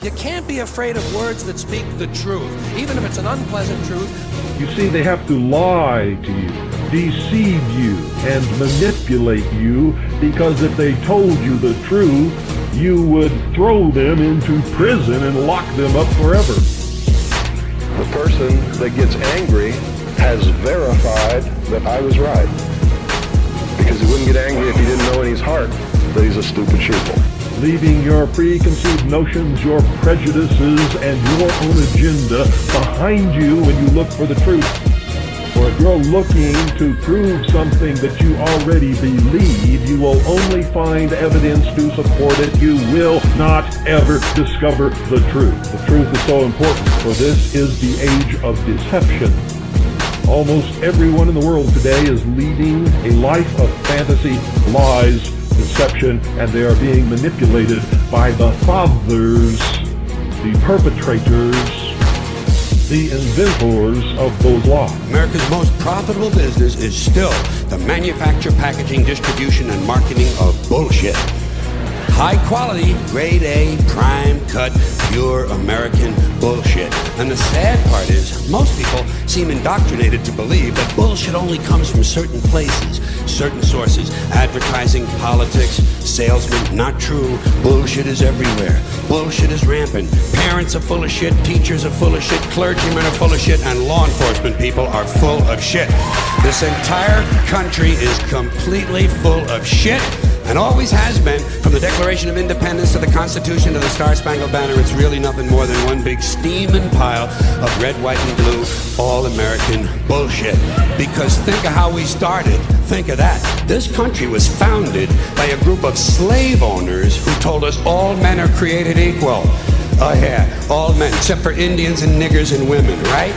You can't be afraid of words that speak the truth, even if it's an unpleasant truth. You see, they have to lie to you, deceive you, and manipulate you, because if they told you the truth, you would throw them into prison and lock them up forever. The person that gets angry has verified that I was right. Because he wouldn't get angry if he didn't know in his heart that he's a stupid sheeple. Leaving your preconceived notions, your prejudices, and your own agenda behind you when you look for the truth. For if you're looking to prove something that you already believe, you will only find evidence to support it. You will not ever discover the truth. The truth is so important, for this is the age of deception. Almost everyone in the world today is leading a life of fantasy, lies, deception, and they are being manipulated by the fathers, the perpetrators, the inventors of those lies. America's most profitable business is still the manufacture, packaging, distribution, and marketing of bullshit. High quality, grade A, prime cut, pure American bullshit. And the sad part is, most people seem indoctrinated to believe that bullshit only comes from certain places, certain sources. Advertising, politics, salesmen, not true. Bullshit is everywhere. Bullshit is rampant. Parents are full of shit, teachers are full of shit, clergymen are full of shit, and law enforcement people are full of shit. This entire country is completely full of shit. And always has been, from the Declaration of Independence to the Constitution to the Star-Spangled Banner. It's really nothing more than one big steaming pile of red, white, and blue, all-American bullshit. Because think of how we started. Think of that. This country was founded by a group of slave owners who told us all men are created equal. Oh yeah, all men, except for Indians and niggers and women, right?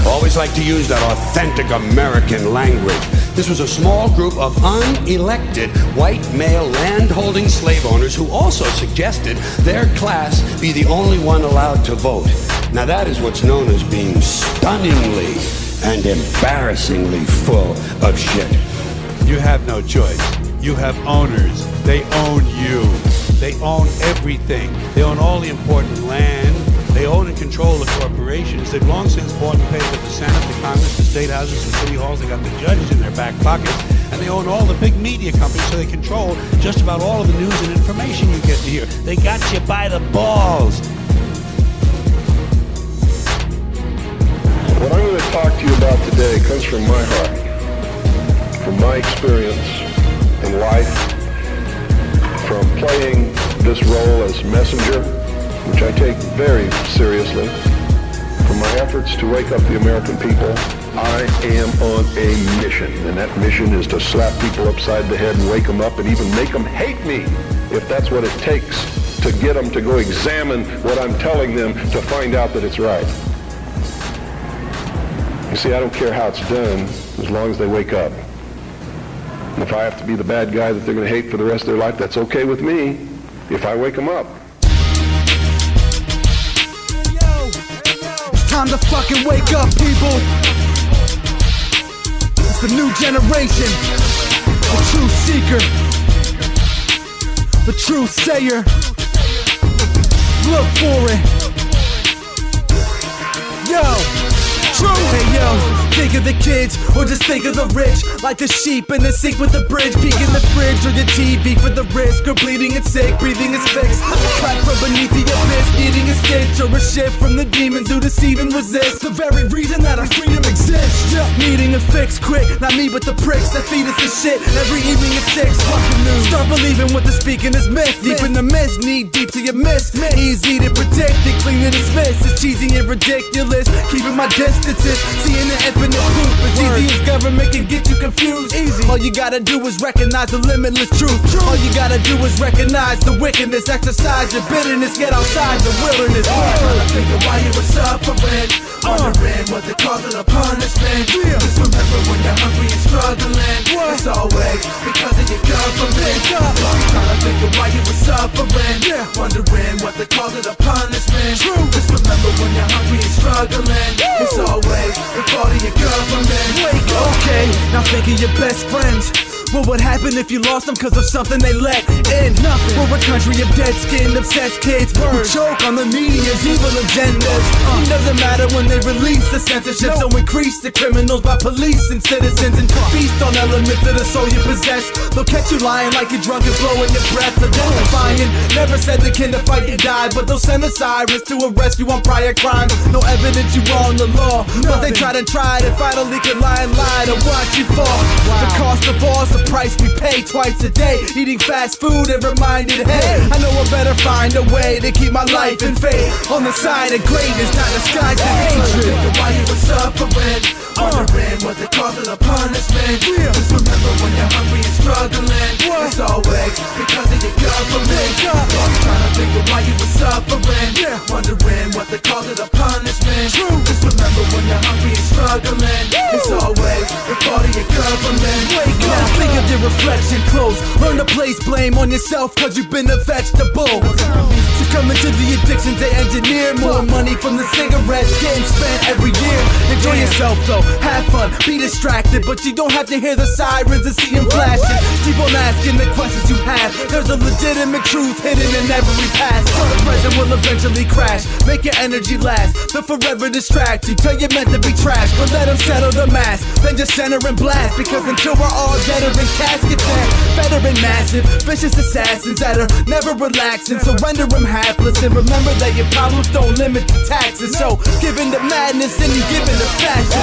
Always like to use that authentic American language. This was a small group of unelected white male land-holding slave owners who also suggested their class be the only one allowed to vote. Now that is what's known as being stunningly and embarrassingly full of shit. You have no choice. You have owners. They own you. They own everything. They own all the important land. They own and control the corporations. They've long since bought and paid for the Senate, the Congress, the state houses, the city halls. They got the judges in their back pockets. And they own all the big media companies, so they control just about all of the news and information you get to hear. They got you by the balls. What I'm going to talk to you about today comes from my heart, from my experience in life, from playing this role as messenger, which I take very seriously. From my efforts to wake up the American people, I am on a mission, and that mission is to slap people upside the head and wake them up and even make them hate me, if that's what it takes to get them to go examine what I'm telling them to find out that it's right. You see, I don't care how it's done as long as they wake up. And if I have to be the bad guy that they're going to hate for the rest of their life, that's okay with me if I wake them up. Time to fucking wake up, people. It's the new generation. The true seeker. The true sayer. Look for it. Yo. True. Hey yo, think of the kids or just think of the rich, like a sheep in the sink with the bridge, peek in the fridge or the TV for the risk, or bleeding and sick, breathing is fixed, crack from beneath the abyss, eating a stitch or a shift from the demons who deceive and resist the very reason that our freedom exists. Needing a fix quick, not me but the pricks that feed us the shit every evening at 6. Fucking news. Start believing what the speaking is myth, deep in the mist, knee deep to your miss, easy to predict, and clean to dismiss, it's cheesy and ridiculous, keeping my distance. Seeing the infinite proof, it's easy as government can get you confused. Easy. All you gotta do is recognize the limitless truth. All you gotta do is recognize the wickedness, exercise your bitterness, get outside the wilderness. Trying to think of why you were suffering, wondering what the cause of the punishment. Just remember when you're hungry and struggling, it's always because of your government. Trying to think of why you were suffering, wondering what the cause of the punishment. Just remember when you're hungry and struggling, it's always the fault of your government. Okay, now think of your best friends What would happen if you lost them cause of something they let in? Nothing. We're a country of dead-skinned, obsessed kids who choke on the media's evil agendas. It doesn't matter when they release the censorship, so increase the criminals by police and citizens, and feast on elements of the soul you possess. They'll catch you lying like you're drunk and blowing your breath. Identifying, never said the kind of fight you died, but they'll send the sirens to arrest you on prior crimes. No evidence you wrong the law, but they tried and finally could lie to watch you fall. The cost of all's the price we pay twice a day, eating fast food and reminded, hey, I know I better find a way to keep my life in faith on the side of greatness, not disguised in hatred. Why you were suffering, wondering what the cause of the punishment. Just remember when you're hungry and struggling, it's always because of your government. I'm trying to figure why you were suffering, wondering what the cause of the punishment. Just remember when you're hungry and struggling, it's always the fault of your government. Wake up, think of your reflection close. Learn to place blame on yourself cause you've been a vegetable. Succumbing to the addictions they engineer. More money from the cigarettes getting spent every year. Enjoy yourself though, have fun, be distracted, but you don't have to hear the sirens and see them flashing. Keep on asking the questions you have. There's a legitimate truth hidden in every past. So the present will eventually crash. Make your energy last. They'll forever distract you. Tell you're meant to be trash, but let them settle the mass. Then just center and blast, because until we're all dead or in caskets, they're better and massive, vicious assassins that are never relaxing. So render them hapless and remember that your problems don't limit to taxes. So given the madness and you giving the fashion.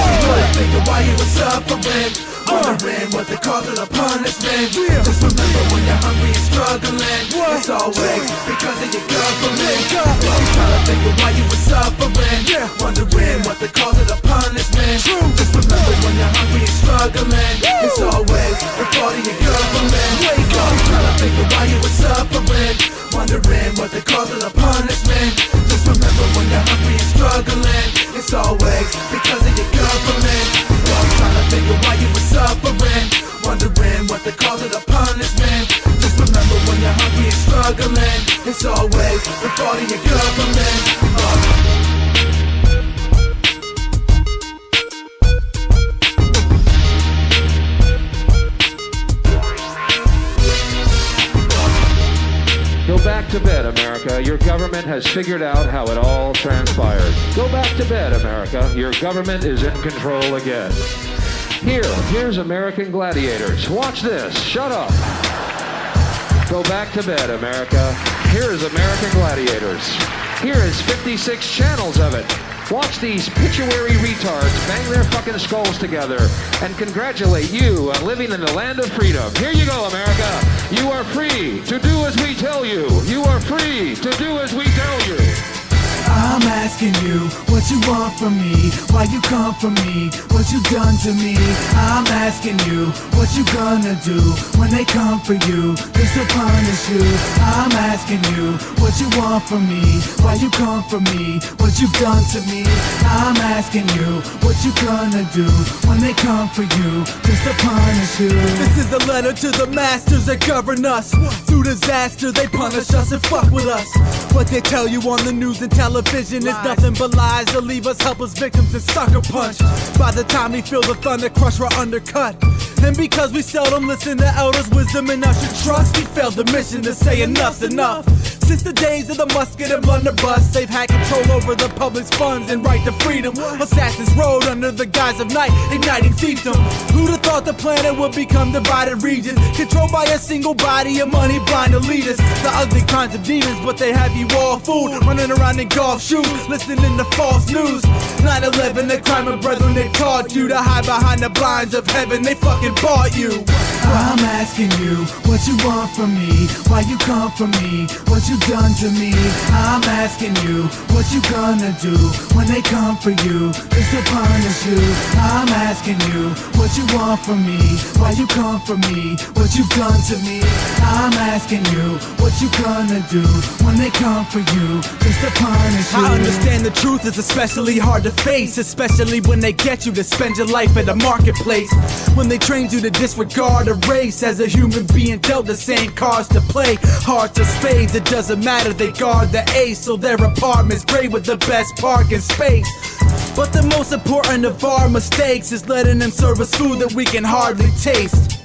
Think of why you were suffering, wondering what the cause of the punishment. Just remember when you're hungry and struggling, it's always because of your government. I'm trying to think of why you were suffering, wondering what the cause of the punishment. Just remember when you're hungry and struggling, it's always the fault of your government. I'm trying to think of why you were suffering, wondering what the cause of the punishment. Just remember when you're hungry and struggling, it's always because of your government. I'm trying to figure why you were suffering, wondering what the cause of the punishment. Just remember when you're hungry and struggling, it's always the fault of your government. Go back to bed, America. Your government has figured out how it all transpired. Go back to bed, America. Your government is in control again. Here's American Gladiators. Watch this. Shut up. Go back to bed, America. Here is American Gladiators. Here is 56 channels of it. Watch these pituitary retards bang their fucking skulls together and congratulate you on living in the land of freedom. Here you go, America. You are free to do as we tell you. You are free to do as we tell you. I'm asking you what you want from me, why you come for me, what you done to me. I'm asking you what you gonna do when they come for you, they still punish you. I'm asking you what you want from me, why you come for me, what you've done to me. I'm asking you what you gonna do when they come for you, just to punish you. This is a letter to the masters that govern us. Through disaster they punish us and fuck with us. What they tell you on the news and television is nothing but lies. They'll leave us helpless victims and sucker punched. By the time we feel the thunder crush, we're undercut. And because we seldom listen to elders' wisdom and usher trust, we failed the mission to say enough's enough. Since the days of the musket and blunderbuss, they've had control over the public's funds and right to freedom. Assassins rode under the guise of night, igniting fiefdom. Who'd have thought the planet would become divided regions, controlled by a single body of money blind elitists? The ugly kinds of demons, but they have you all fooled, running around in golf shoes, listening to false news. 9/11, the crime of brethren, they taught you to hide behind the blinds of heaven. They fucking bought you. I'm asking you what you want from me, why you come for me, what you done to me. I'm asking you what you gonna do when they come for you, they still punish you. I'm asking you what you want from me, why you come for me, what you've done to me. I'm asking you what you gonna do when they come for you, just to punish you. I understand the truth is especially hard to face, especially when they get you to spend your life at a marketplace. When they trained you to disregard a race as a human being dealt the same cards to play. Hearts or spades, it doesn't matter, they guard the ace, so their apartment's great with the best parking space. But the most important of our mistakes is letting them serve us food that we can hardly taste.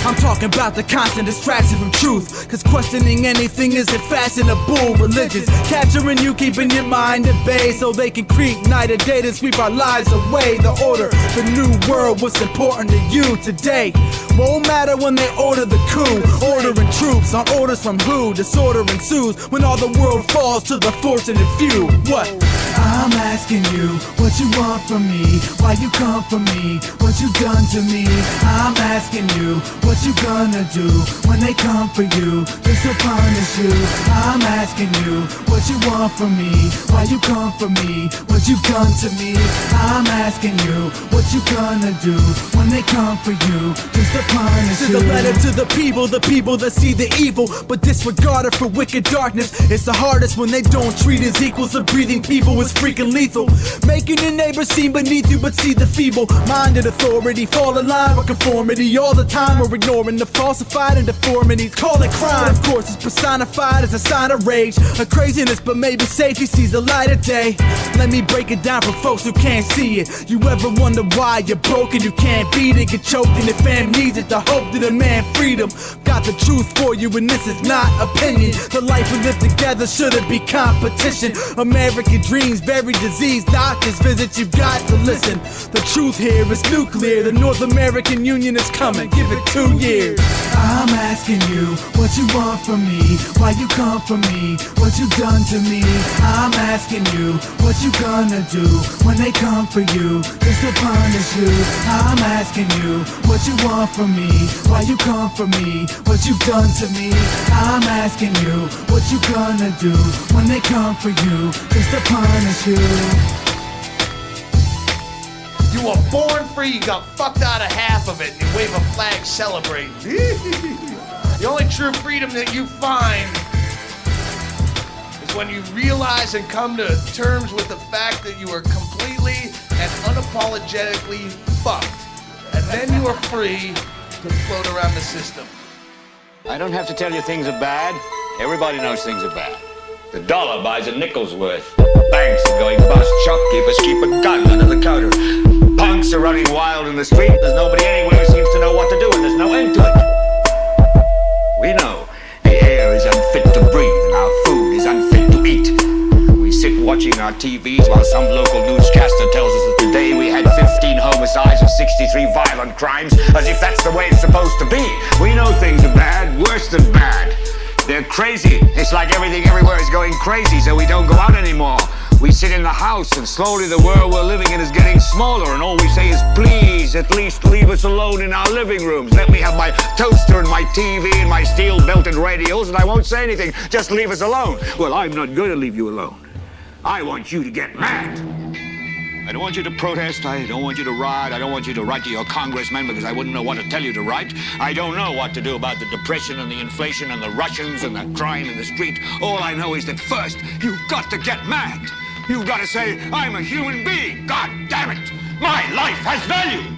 I'm talking about the constant distraction from truth. Cause questioning anything isn't fashionable. Religions capturing you, keeping your mind at bay, so they can creep night and day to sweep our lives away. The order, the new world, what's important to you today won't matter when they order the coup. Ordering troops on orders from who? Disorder ensues when all the world falls to the fortunate few. What? I'm asking you what you want from me, why you come for me, what you done to me. I'm asking you what you gonna do when they come for you, just to punish you. I'm asking you what you want from me, why you come for me, what you've done to me. I'm asking you what you gonna do when they come for you, just to punish you. This is a letter to the people that see the evil but disregard it for wicked darkness. It's the hardest when they don't treat as equals. The breathing people is freaking lethal, making your neighbor seem beneath you but see the feeble-minded authority fall in line with conformity all the time. We're ignoring the falsified and deformities, call it crime. Of course it's personified as a sign of rage, a craziness, but maybe safety sees the light of day. Let me break it down for folks who can't see it. You ever wonder why you're broken, you can't beat it, get choked and your fam needs it, the hope to demand freedom. Got the truth for you and this is not opinion. The life we live together shouldn't be competition. American dreams, very disease, doctors visit, you've got to listen. The truth here is nuclear, the North American Union is coming, give it 2 years. I'm asking you what you want from me, why you come for me, what you done to me. I'm asking you what you gonna do when they come for you, just to punish you. I'm asking you what you want from me, why you come for me, what you've done to me. I'm asking you what you gonna do when they come for you, just to punish you. You were born free, you got fucked out of half of it, and you wave a flag celebrating. The only true freedom that you find is when you realize and come to terms with the fact that you are completely and unapologetically fucked. And then you are free to float around the system. I don't have to tell you things are bad. Everybody knows things are bad. The dollar buys a nickel's worth. Banks are going bust. Shopkeepers keep a gun under the counter. Punks are running wild in the street. There's nobody anywhere who seems to know what to do, and there's no end to it. We know the air is unfit to breathe and our food is unfit to eat. We sit watching our TVs while some local newscaster tells us that today we had 15 homicides and 63 violent crimes, as if that's the way it's supposed to be. We know things are bad, worse than bad. They're crazy. It's like everything everywhere is going crazy, so we don't go out anymore. We sit in the house, and slowly the world we're living in is getting smaller, and all we say is, please, at least leave us alone in our living rooms. Let me have my toaster and my TV and my steel-belted radios, and I won't say anything. Just leave us alone. Well, I'm not going to leave you alone. I want you to get mad. I don't want you to protest. I don't want you to riot. I don't want you to write to your congressman because I wouldn't know what to tell you to write. I don't know what to do about the depression and the inflation and the Russians and the crime in the street. All I know is that first, you've got to get mad. You've got to say, I'm a human being. God damn it. My life has value.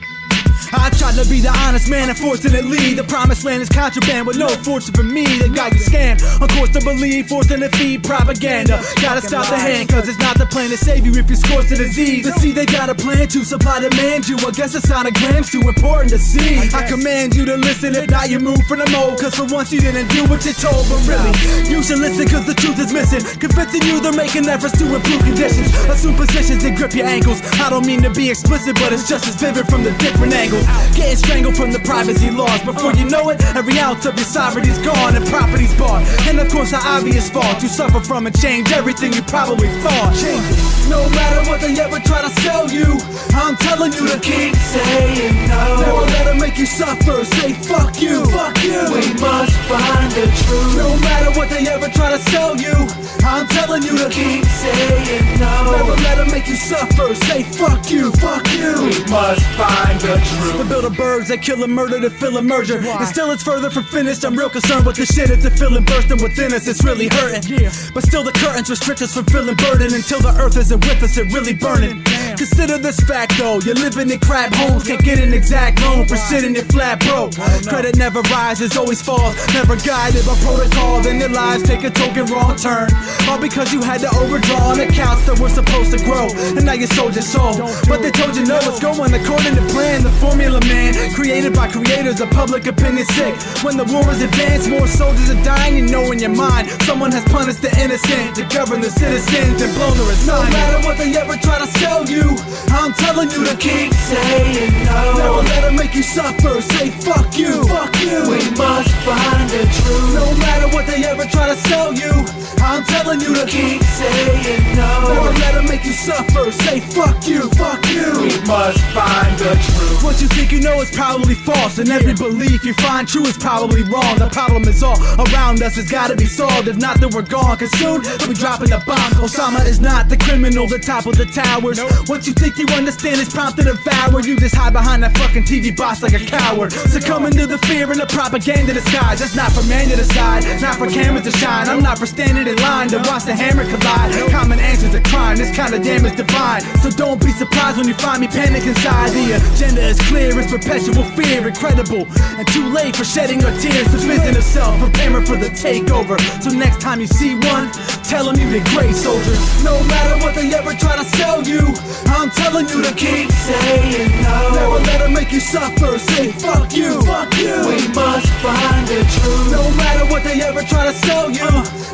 I tried to be the honest man, unfortunately the promised land is contraband with no fortune for me. They got you scammed, on course to believe, forcing to feed propaganda. Gotta stop the hand, cause it's not the plan to save you if you're scorched to disease. To see they got a plan to supply demand you, I guess the sonogram's too important to see. I command you to listen, if not you move from the mold, cause for once you didn't do what you're told. But really, you should listen cause the truth is missing, convincing you they're making efforts to improve conditions. Assume positions and grip your ankles. I don't mean to be explicit, but it's just as vivid from the different angles. Getting strangled from the privacy laws. Before you know it, every ounce of your sovereignty's gone and property's bought. And of course the obvious fault you suffer from and change everything you probably thought. Change it. No matter what they ever try to sell you, I'm telling you to keep saying no. Never let them make you suffer, say fuck you, fuck you. We must find the truth. No matter what they ever try to sell you, I'm telling you to keep saying no. Never let them make you suffer, say fuck you, fuck you. We must find the truth. The build of birds that kill and murder to fill a merger. And still it's further from finished. I'm real concerned with the shit. It's a feeling bursting within us. It's really hurting. But still the curtains restrict us from feeling burdened. Until the earth isn't with us, it really burning. Consider this fact though, you're living in crap homes, can't get an exact loan for sitting in flat broke. Credit never rises, always falls, never guided by protocol. Then your lives take a token wrong turn, all because you had to overdraw on accounts that were supposed to grow. And now you sold your soul, but they told you no, all is going according to plan. The formula, man, created by creators, the public opinion sick. When the war is advanced, more soldiers are dying. You know in your mind, someone has punished the innocent to govern the citizens and blown their assignment. No matter what they ever try to sell you, I'm telling you to keep saying no. Never let them make you suffer, say fuck you, fuck you. We must find the truth. No matter what they ever try to sell you, I'm telling you to keep saying no. Never let them make you suffer, say fuck you, fuck you. We must find the truth. What you think you know is probably false, and every belief you find true is probably wrong. The problem is all around us, it's gotta be solved. If not, then we're gone, cause soon we'll be dropping the bomb. Osama is not the criminal, the top of the towers. What you think you understand is prompt to devour. You just hide behind that fucking TV box like a coward, succumbing to the fear and the propaganda disguise. That's not for man to decide, not for cameras to shine. I'm not for standing in line to watch the hammer collide. Common answers to crime, this kind of damage divine. So don't be surprised when you find me panic inside. The agenda is clear, it's perpetual fear, incredible and too late for shedding your tears. The vision of self, preparing for the takeover. So next time you see one, tell them you did great, soldier. No matter what they ever try to sell you, I'm telling you to keep saying no. Never let them make you suffer, say fuck you, fuck you. We must find the truth. No matter what they ever try to sell you,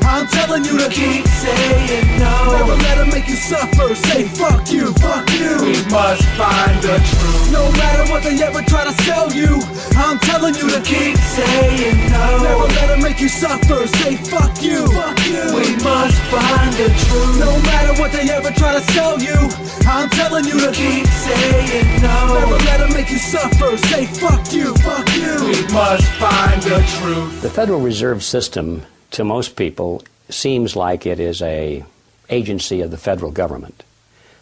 I'm telling you to keep saying no. Never let them make you suffer, say fuck you, fuck you. We must find the truth. No matter what they ever try to sell you, I'm telling you to keep saying no. Never let them make you suffer, say fuck you, fuck you. We must find the truth. No matter what they ever try to sell you, I'm telling you to keep saying no. Never let them make you suffer, say fuck you, fuck you. We must find the truth. The Federal Reserve System, to most people, seems like it is an agency of the federal government.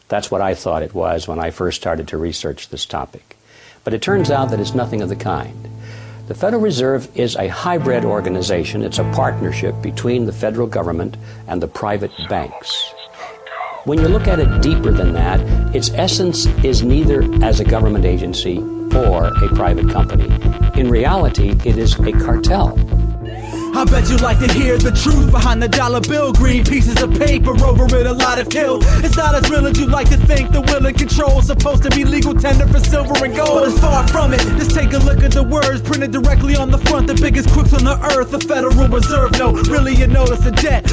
That's what I thought it was when I first started to research this topic. But it turns out that it's nothing of the kind. The Federal Reserve is a hybrid organization. It's a partnership between the federal government and the private banks. When you look at it deeper than that, its essence is neither as a government agency or a private company. In reality, it is a cartel. I bet you like to hear the truth behind the dollar bill. Green pieces of paper over it, a lot of killed. It's not as real as you like to think. The will and control is supposed to be legal tender for silver and gold, but it's far from it. Just take a look at the words printed directly on the front. The biggest crooks on the earth, the Federal Reserve. No, really you notice a debt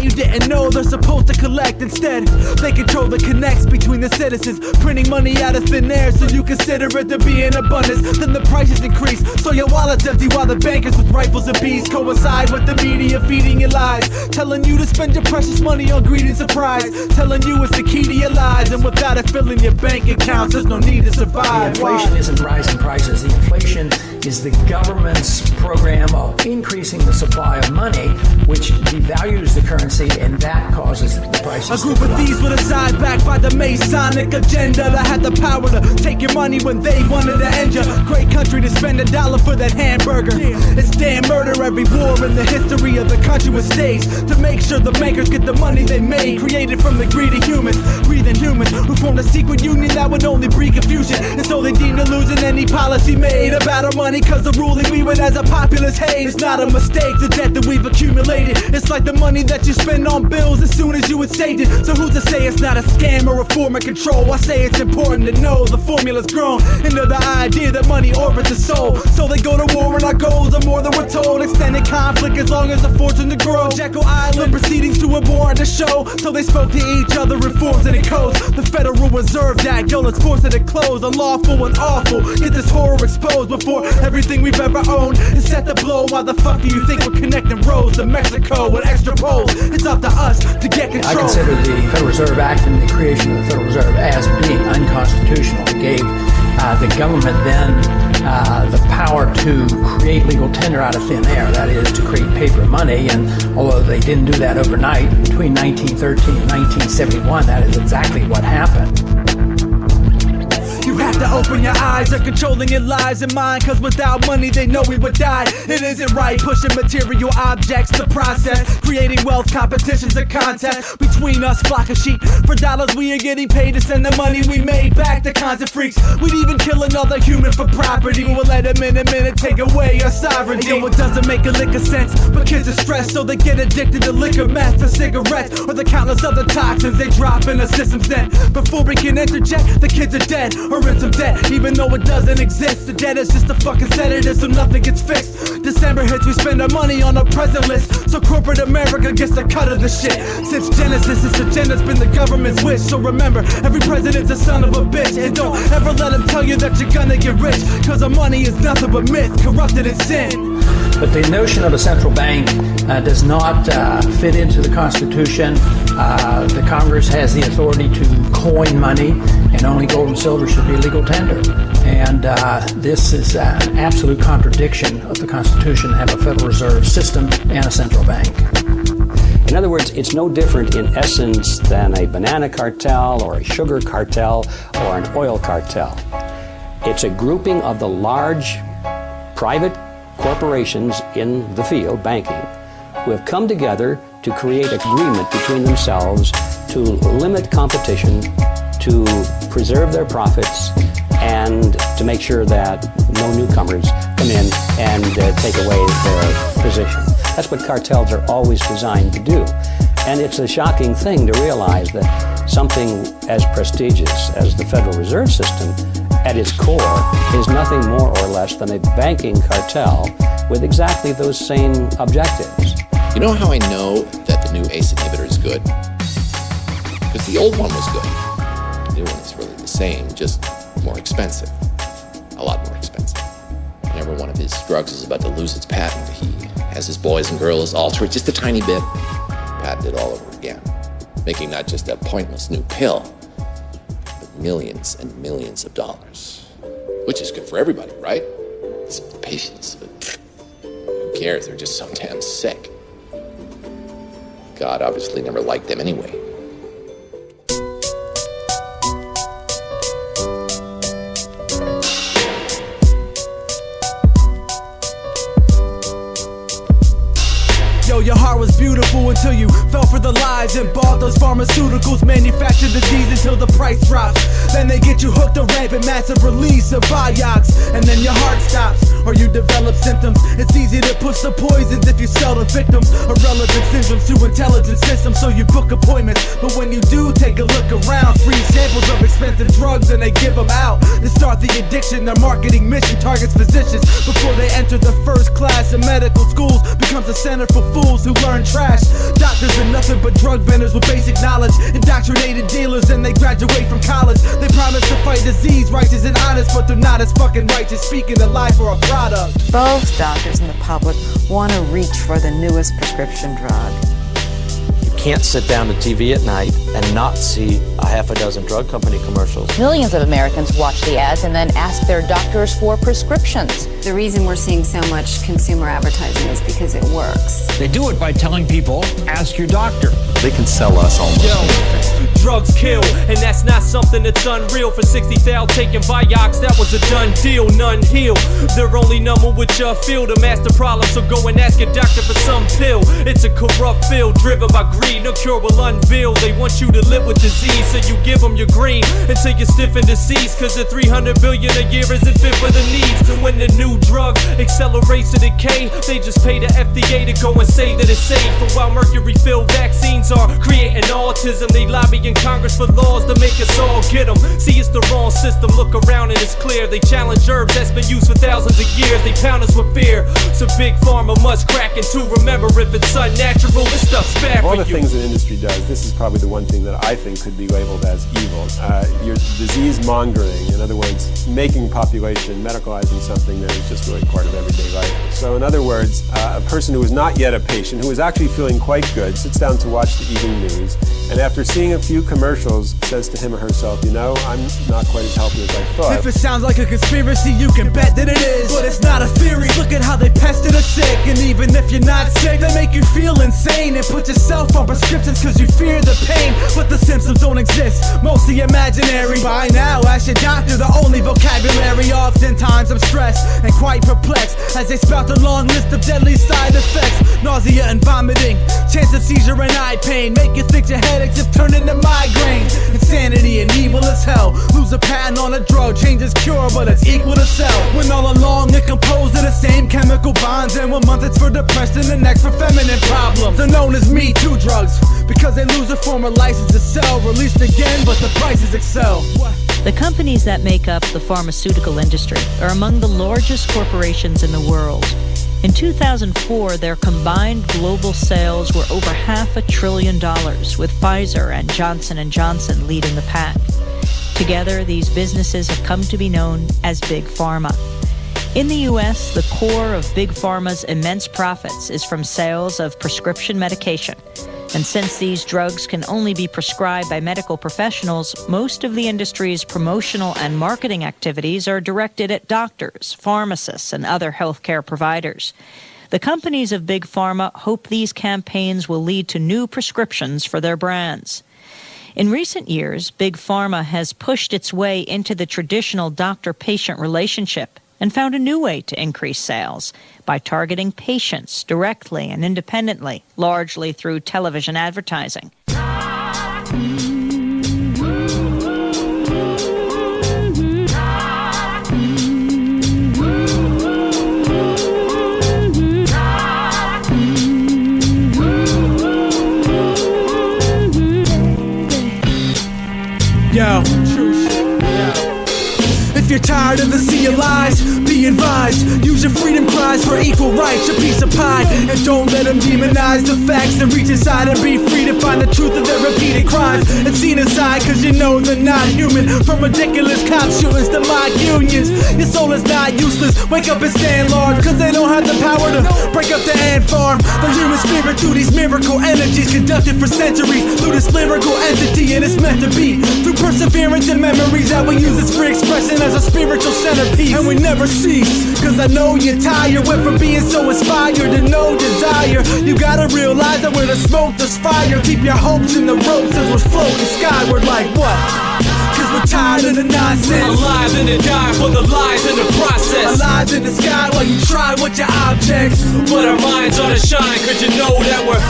you didn't know they're supposed to collect. Instead, they control the connects between the citizens, printing money out of thin air so you consider it to be in abundance. Then the prices increase, so your wallet's empty while the bankers with rifles and bees coincide with the media feeding you lies, telling you to spend your precious money on greed and surprise, telling you it's the key to your lives, and without it filling your bank accounts, there's no need to survive. The inflation isn't rising prices. The inflation is the government's program of increasing the supply of money, which devalues the currency, and that causes the prices. A group of thieves with a side backed by the Masonic agenda that had the power to take your money when they wanted to end you. Great country to spend $1 for that hamburger. It's damn murder every war in the history of the country was staged to make sure the bankers get the money they made, created from the greedy humans, breathing humans who formed a secret union that would only breed confusion. And so they deemed illusion any policy made about our money, cause the ruling we went as a populist hate. It's not a mistake, the debt that we've accumulated. It's like the money that you spend on bills as soon as you had saved it. So who's to say it's not a scam or a form of control? I say it's important to know the formula's grown into the idea that money orbits the soul. So they go to war and our goals are more than we're told. Extended conflict as long as the fortune to grow. Jekyll Island proceedings to abhor the show. So they spoke to each other in forms and in codes. The Federal Reserve Act, yo, let's force it to close. Unlawful and awful, get this horror exposed before everything we've ever owned is set to blow. Why the fuck do you think we're connecting roads to Mexico with extra poles? It's up to us to get control. I consider the Federal Reserve Act and the creation of the Federal Reserve as being unconstitutional. It gave the government then the power to create legal tender out of thin air, that is, to create paper money. And although they didn't do that overnight, between 1913 and 1971, that is exactly what happened. You have have to open your eyes. They're controlling your lives and mine, cause without money they know we would die. It isn't right, pushing material objects to process, creating wealth competitions and contests between us, flock of sheep. For dollars we are getting paid to send the money we made back to kinds of freaks. We'd even kill another human for property. We'll let them in a minute take away our sovereignty. Yo, it doesn't make a lick of sense, but kids are stressed, so they get addicted to liquor, meth, or cigarettes, or the countless other toxins they drop in the system's then. Before we can interject, the kids are dead or in some debt, even though it doesn't exist. The debt is just a fucking sedative, so nothing gets fixed. December hits, we spend our money on a present list, so corporate America gets a cut of the shit. Since Genesis, this agenda's been the government's wish. So remember, every president's a son of a bitch, and don't ever let them tell you that you're gonna get rich, cause our money is nothing but myth, corrupted in sin. But the notion of a central bank does not fit into the Constitution. The Congress has the authority to coin money, and only gold and silver should be legal tender. And this is an absolute contradiction of the Constitution to have a Federal Reserve System and a central bank. In other words, it's no different in essence than a banana cartel or a sugar cartel or an oil cartel. It's a grouping of the large private corporations in the field, banking, who have come together to create agreement between themselves to limit competition, to preserve their profits, and to make sure that no newcomers come in and take away their position. That's what cartels are always designed to do. And it's a shocking thing to realize that something as prestigious as the Federal Reserve System at its core is nothing more or less than a banking cartel with exactly those same objectives. You know how I know that the new ACE inhibitor is good? Because the old one was good. The new one is really the same, just more expensive. A lot more expensive. Whenever one of his drugs is about to lose its patent, he has his boys and girls alter it just a tiny bit, patent it all over again, making not just a pointless new pill, millions and millions of dollars, which is good for everybody, right? Except the patients. But who cares? They're just so damn sick. God obviously never liked them anyway. Yo, your heart was beautiful until you fell for the lies and bought those pharmaceuticals, manufactured disease until the price drops. Then they get you hooked on rampant massive release of Vioxx, and then your heart stops, or you develop symptoms. It's easy to push the poisons if you sell to victims, irrelevant syndromes to intelligent systems, so you book appointments. But when you do take a look around, free samples of expensive drugs and they give them out to start the addiction. Their marketing mission targets physicians before they enter the first class in medical schools, becomes a center for fools who learn trash. Doctors are nothing but drug vendors with basic knowledge, indoctrinated dealers, and they graduate from college. They promise to fight disease, righteous and honest, but they're not as fucking righteous, speaking the life or a product. Both doctors and the public want to reach for the newest prescription drug. You can't sit down to TV at night and not see a half a dozen drug company commercials. Millions of Americans watch the ads and then ask their doctors for prescriptions. The reason we're seeing so much consumer advertising is because it works. They do it by telling people, ask your doctor. They can sell us almost anything. Drugs kill, and that's not something that's unreal. For 60,000 taking Vioxx, that was a done deal, none heal. They're only number with your field to master problem, so go and ask your doctor for some pill. It's a corrupt field driven by greed, no cure will unveil. They want you to live with disease, so you give them your green until you're stiff and deceased, cause the $300 billion a year isn't fit for the needs. And when the new drug accelerates to decay, they just pay the FDA to go and say that it's safe. And while mercury-filled vaccines are creating autism, they lobby in Congress for laws to make us all get them. See, it's the wrong system, look around and it's clear. They challenge herbs that's been used for thousands of years. They pound us with fear, so big pharma must crack into. Remember, if it's unnatural, this stuff's bad for you. All the things that industry does, this is probably the one thing that I think could be labeled as evil. Your disease mongering, in other words, making population, medicalizing something that is just really part of everyday life. So in other words, a person who is not yet a patient, who is actually feeling quite good, sits down to watch the evening news, and after seeing a few commercials, says to him or herself, you know, I'm not quite as healthy as I thought. If it sounds like a conspiracy, you can bet that it is, but it's not a theory. Look at how they pested us sick, and even if you're not sick, they make you feel insane and put yourself on prescriptions cause you fear the pain. But the Simpsons symptoms don't exist, mostly imaginary. By now, ask your doctor, the only vocabulary. Oftentimes I'm stressed and quite perplexed as they spout a long list of deadly side effects. Nausea and vomiting, chance of seizure and eye pain, make you think your headaches have turned into migraines. Insanity and evil as hell, lose a patent on a drug, changes cure but it's equal to sell. When all along they're composed of the same chemical bonds, and 1 month it's for depression, the next for feminine problems. They're known as Me Too drugs because they lose a former license to sell, released again but the prices excel. The companies that make up the pharmaceutical industry are among the largest corporations in the world. In 2004, their combined global sales were over $500 billion, with Pfizer and Johnson & Johnson leading the pack. Together, these businesses have come to be known as Big Pharma. In the U.S., the core of Big Pharma's immense profits is from sales of prescription medication. And since these drugs can only be prescribed by medical professionals, most of the industry's promotional and marketing activities are directed at doctors, pharmacists, and other healthcare providers. The companies of Big Pharma hope these campaigns will lead to new prescriptions for their brands. In recent years, Big Pharma has pushed its way into the traditional doctor-patient relationship and found a new way to increase sales by targeting patients directly and independently, largely through television advertising. Yo, true shit. If you're tired of the sea of lies, be advised, use your freedom cries for equal rights, your piece of pie, and don't let them demonize the facts and reach inside and be free to find the truth of their repeated crimes and seen inside, cause you know they're not human. From ridiculous cop shootings to mock unions, your soul is not useless. Wake up and stand large, cause they don't have the power to break up the ant farm. The human spirit through these miracle energies conducted for centuries through this lyrical entity, and it's meant to be through perseverance and memories that we use as free expression as a spiritual centerpiece. And we never cease, cause I know you're tired. Went from being so inspired to no desire. You gotta realize that where the smoke there's fire. Keep your hopes in the ropes as we're floating skyward like what? Cause we're tired of the nonsense. Alive and to die for the lies in the process. Alive in the sky while you try with your objects, but our minds ought to shine, cause you know that we're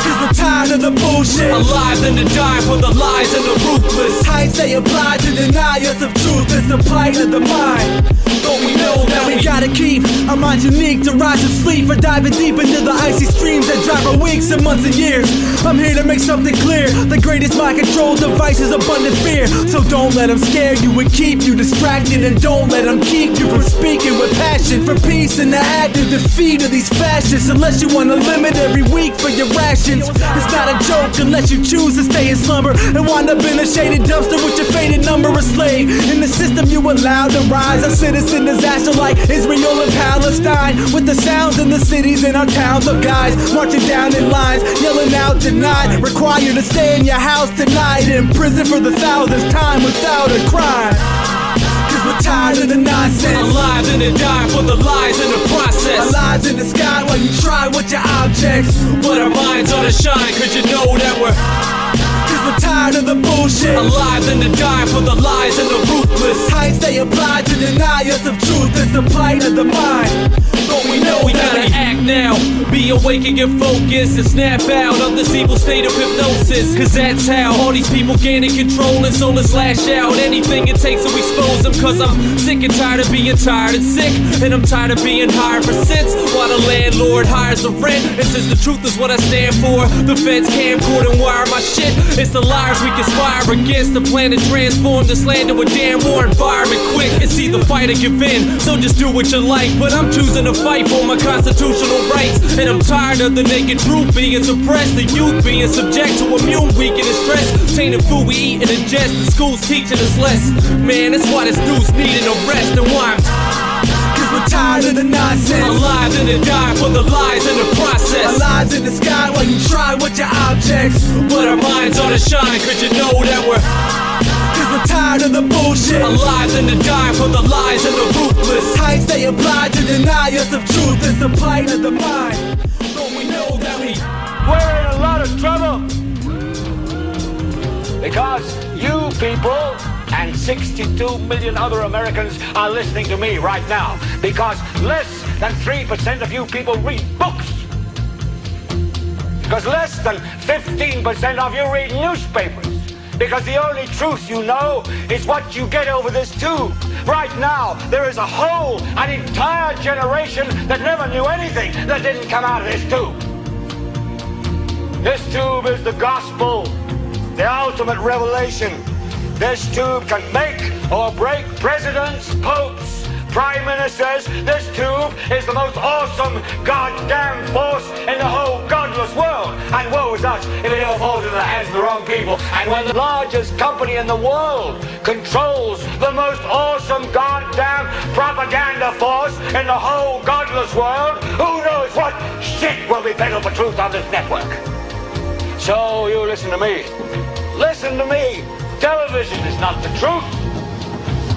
cause we're tired of the bullshit. Alive and to die for the lies and the ruthless heights they apply to deny us of truth. It's the plight of the mind. But we know that we gotta keep our minds unique to rise to sleep or diving deep into the icy streams that drive for weeks and months and years. I'm here to make something clear. The greatest mind control device is abundant fear. So don't let them scare you and keep you distracted, and don't let them keep you from speaking with passion for peace and the active defeat of these fascists. Unless you want to limit every week for your rations, it's not a joke unless you choose to stay in slumber and wind up in a shaded dumpster with your faded number a slave. In the system you allowed to rise, a citizen disaster like Israel and Palestine, with the sounds in the cities and our towns of guys marching down in lines, yelling out denied, required to stay in your house tonight, in prison for the 1000th time without a crime. Cause we're tired of the nonsense. Alive and to die for the lies in the process. Alive in the sky while you try with your objects, but our minds ought to shine, cause you know that we're we're tired of the bullshit. Alive and to die for the lies and the ruthless heights they apply to deny us of truth. It's the plight of the mind. But we know we gotta act now. Be awake and get focused and snap out of this evil state of hypnosis. Cause that's how all these people gain control, and so let's lash out. Anything it takes to expose them, cause I'm sick and tired of being tired and sick. And I'm tired of being hired for cents while the landlord hires the rent. And since the truth is what I stand for, the feds camcord and wire my shit. It's the liars we conspire against, the plan to transform this land to a damn war environment quick. It's either fight or give in, so just do what you like. But I'm choosing to fight for my constitutional rights. And I'm tired of the naked truth being suppressed, the youth being subject to immune weakening stress, tainted food we eat and ingest, the schools teaching us less. Man, that's why this dude's needing a rest, and why cause we're tired of the nonsense. Alive and to die for the lies in the process. Alive in the sky while you try with your objects, but our minds ought to shine, cause you know that we're we're tired of the bullshit. Alive and to die for the lies and the ruthless heights they apply to deny us of truth. It's the plight of the mind. But we know that we're in a lot of trouble. Because you people and 62 million other Americans are listening to me right now. Because less than 3% of you people read books. Because less than 15% of you read newspapers. Because the only truth you know is what you get over this tube. Right now, there is an entire generation that never knew anything that didn't come out of this tube. This tube is the gospel, the ultimate revelation. This tube can make or break presidents, popes, prime ministers. This tube is the most awesome goddamn force in the whole godless world. And woe is us if it ever falls into the hands of the wrong people. And when the largest company in the world controls the most awesome goddamn propaganda force in the whole godless world, who knows what shit will be peddled for truth on this network. So you listen to me. Listen to me. Television is not the truth.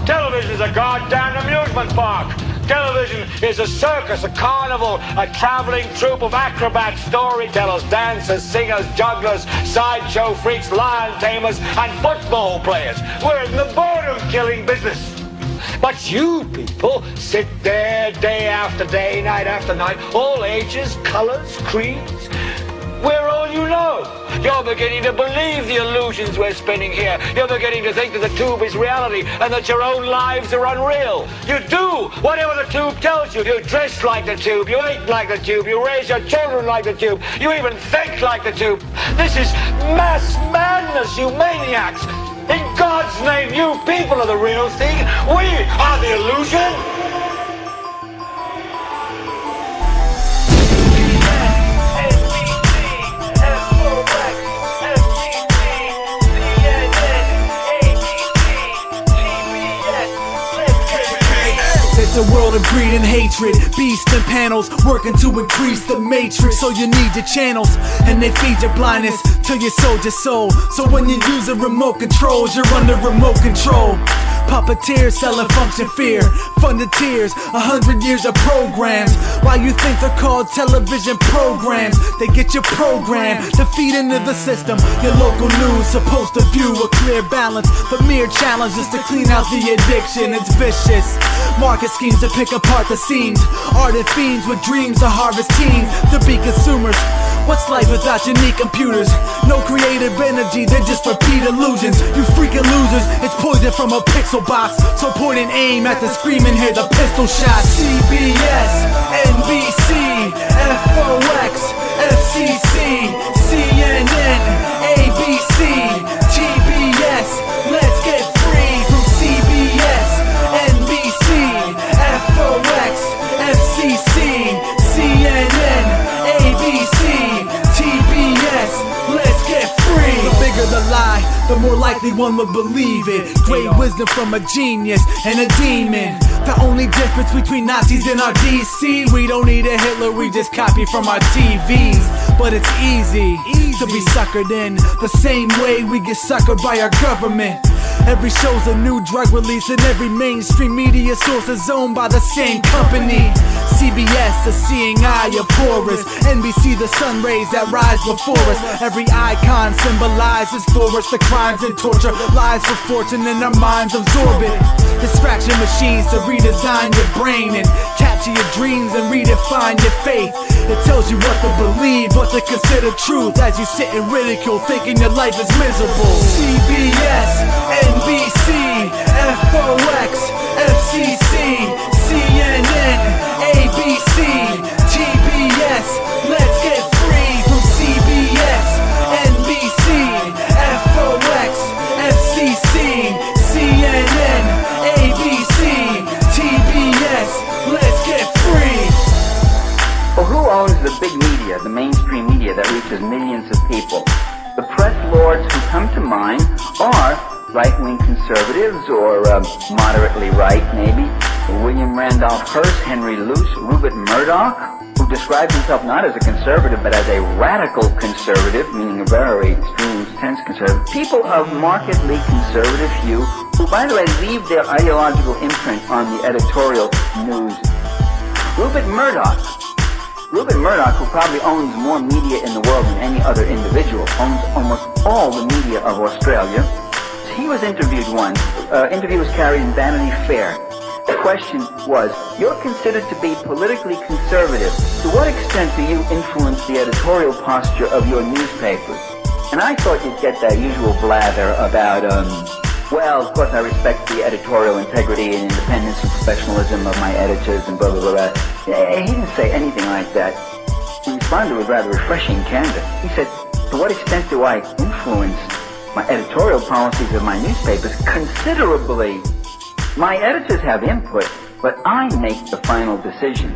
Television is a goddamn amusement park. Television is a circus, a carnival, a traveling troupe of acrobats, storytellers, dancers, singers, jugglers, sideshow freaks, lion tamers, and football players. We're in the boredom-killing business. But you people sit there day after day, night after night, all ages, colors, creeds. We're all you know. You're beginning to believe the illusions we're spinning here. You're beginning to think that the tube is reality and that your own lives are unreal. You do whatever the tube tells you. You dress like the tube. You eat like the tube. You raise your children like the tube. You even think like the tube. This is mass madness, you maniacs. In God's name, you people are the real thing. We are the illusion. It's a world of greed and hatred, beast and panels working to increase the matrix. So you need your channels, and they feed your blindness till you sold your soul. So when you use a remote controls, you're under remote control. Puppeteers selling function fear, fun to tears, 100 years of programs. Why you think they're called television programs? They get your program to feed into the system. Your local news supposed to view a clear balance, but mere challenge is to clean out the addiction. It's vicious. Market schemes to pick apart the seams. Ardent fiends with dreams to harvest teens to be consumers. What's life without unique computers? No creative energy, they're just repeat illusions. You freaking losers, it's poison from a pixel box. So point and aim at the screen and hear the pistol shots. CBS, NBC, FOX, FCC, CNN, ABC, TBS. Let's get free from CBS, NBC, FOX, FCC, CNN, ABC, TBS. Let's get free. The bigger the lie, the more likely one would believe it. Great wisdom from a genius and a demon. The only difference between Nazis and our DC, we don't need a Hitler, we just copy from our TVs. But it's easy to be suckered in the same way we get suckered by our government. Every show's a new drug release, and every mainstream media source is owned by the same company. CBS, the seeing eye of porous. NBC, the sun rays that rise before us. Every icon symbolizes for us the crimes and torture, lies for fortune, and our minds absorb it. Distraction machines to redesign your brain and capture your dreams and redefine your faith. It tells you what to believe, what to consider truth, as you sit in ridicule thinking your life is miserable. CBS, NBC, FOX, FCC, CNN, ABC, TBS. Let's get free from CBS, NBC, FOX, FCC, CNN, ABC, TBS. Let's get free. Well, who owns the big media, the mainstream media that reaches millions of people? The press lords who come to mind are right-wing conservatives, or moderately right, maybe. William Randolph Hearst, Henry Luce, Rupert Murdoch, who describes himself not as a conservative, but as a radical conservative, meaning a very extreme, tense conservative. People of markedly conservative hue, who, by the way, leave their ideological imprint on the editorial news. Rupert Murdoch, who probably owns more media in the world than any other individual, owns almost all the media of Australia. He was interviewed once. Interview was carried in Vanity Fair. The question was, you're considered to be politically conservative. To what extent do you influence the editorial posture of your newspapers? And I thought you'd get that usual blather about, well, of course I respect the editorial integrity and independence and professionalism of my editors and blah, blah, blah, blah. He didn't say anything like that. He responded with rather refreshing candor. He said, to what extent do I influence my editorial policies of my newspapers? Considerably. My editors have input, but I make the final decision.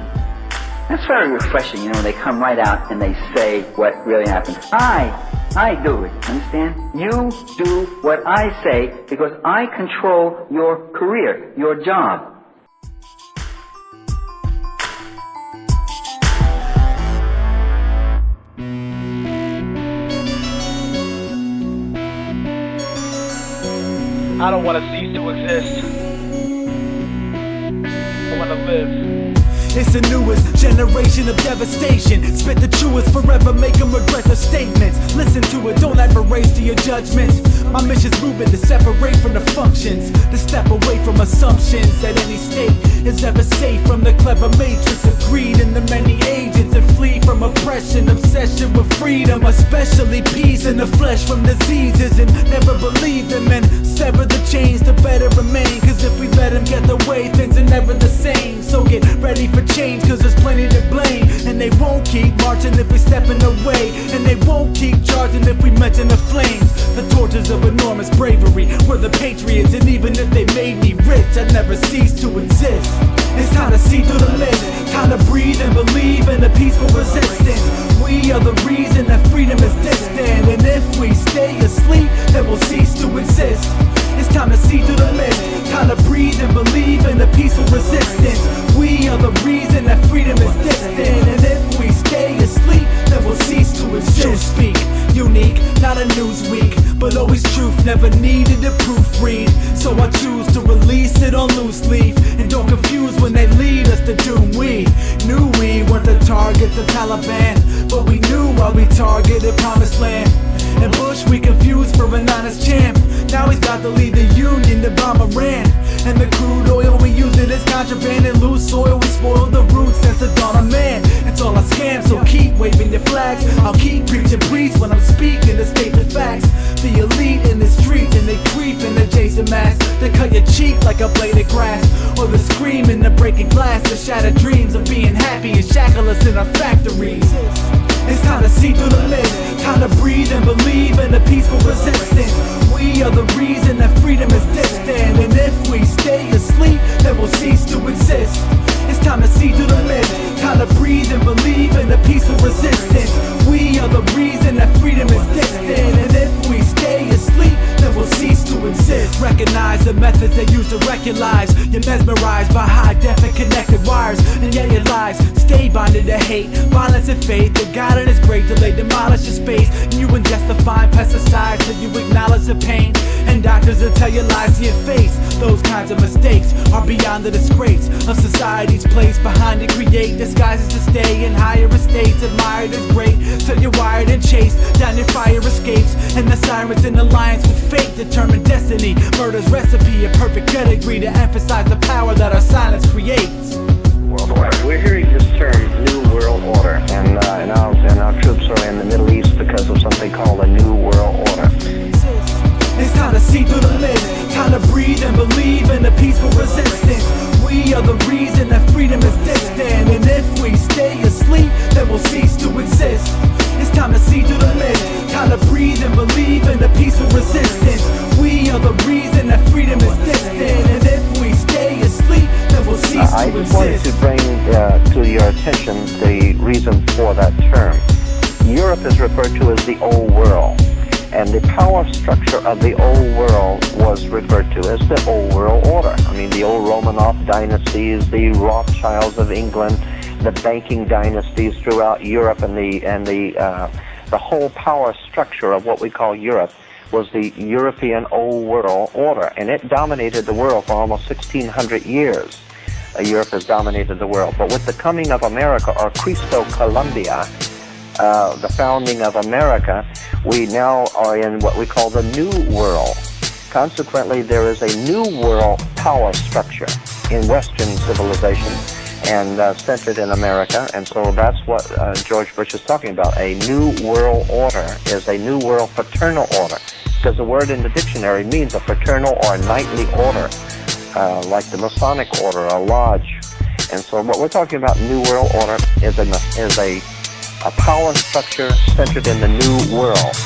That's very refreshing, you know, when they come right out and they say what really happens. I do it, understand? You do what I say because I control your career, your job. I don't want to cease to exist. I want to live. It's the newest generation of devastation. Spit the truest forever, make them regret their statements. Listen to it, don't ever race to your judgments. My mission's moving to separate from the functions, to step away from assumptions that any state is ever safe from the clever matrix of greed and the many agents that flee from oppression, obsession with freedom, especially peace in the flesh from diseases, and never believe them and sever the chains to better remain. Cause if we let them get the way, things are never the same. So get ready for change, cause there's plenty to blame. And they won't keep marching if we step in the way, and they won't keep charging if we mention the flames. The tortures of enormous bravery, we're the patriots, and even if they made me rich, I'd never cease to exist. It's time to see through the mist, time to breathe and believe in the peaceful resistance. We are the reason that freedom is distant, and if we stay asleep, then we'll cease to exist. It's time to see through the mist, time to breathe and believe in the peaceful resistance. We are the reason that freedom is distant, and if we stay asleep, then we'll cease to exist. TRUspeak, unique, not a Newsweek, but always truth, never needed to proofread. So I choose to release it on loose leaf, and don't confuse when they lead us to doom. We knew we weren't the targets of Taliban, but we knew why we targeted Promised Land. And Bush we confused for an honest champ. Now he's got to lead the Union to bomb Iran. And the crude oil we use it as contraband, and loose soil we spoil the roots since the dawn of man. It's all a scam, so keep waving your flags. I'll keep preaching priest when I'm speaking to state the facts. The elite in the streets, and they creep in the Jason mask. They cut your cheek like a blade of grass, or the scream in the breaking glass, the shattered dreams of being happy and shackle us in our factories. It's time to see through the mist, time to breathe and believe in the peaceful resistance. We are the reason that freedom is distant, and if we stay asleep, then we'll cease to exist. It's time to see through the mist, time to breathe and believe in the peaceful resistance. We are the reason that freedom is distant, and if we stay asleep, then we'll cease to exist. Recognize the methods they use to wreck your lives. You're mesmerized by high-def and connected wires, and yet your lives stay bonded to hate, violence and faith. The God is great till they demolish your space, and you ingest the fine pesticides till you acknowledge the pain. And doctors will tell you lies to your face. Those kinds of mistakes are beyond the disgrace of society's place. Behind to create disguises to stay in higher estates, admired as great till you're wired and chased down your fire escapes. And the sirens in alliance with fate determine destiny. Murder's recipe, a perfect pedigree to emphasize the power that our silence creates. World order. We're hearing this term, New World Order, and our troops are in the Middle East because of something called a New World Order. It's time to see through the mist, time to breathe and believe in the peaceful resistance. We are the reason that freedom is distant, and if we stay asleep, then we'll cease to exist. It's time to see through the mist, time to breathe and believe in the peaceful resistance. We are the reason that freedom is distant, and if we stay asleep, then we'll cease to exist. I just wanted to bring to your attention the reason for that term. Europe is referred to as the Old World, and the power structure of the Old World was referred to as the Old World Order. I mean, the old Romanov dynasties, the Rothschilds of England, the banking dynasties throughout Europe, and the whole power structure of what we call Europe was the European Old World Order, and it dominated the world for almost 1,600 years. Europe has dominated the world. But with the coming of America, or Cristo Columbia, the founding of America, we now are in what we call the New World. Consequently, there is a New World power structure in Western civilization and centered in America, and so that's what George Bush is talking about. A New World Order is a New World fraternal order, because the word in the dictionary means a fraternal or a knightly order, like the Masonic order, a lodge. And so what we're talking about, New World Order, is a power structure centered in the New World.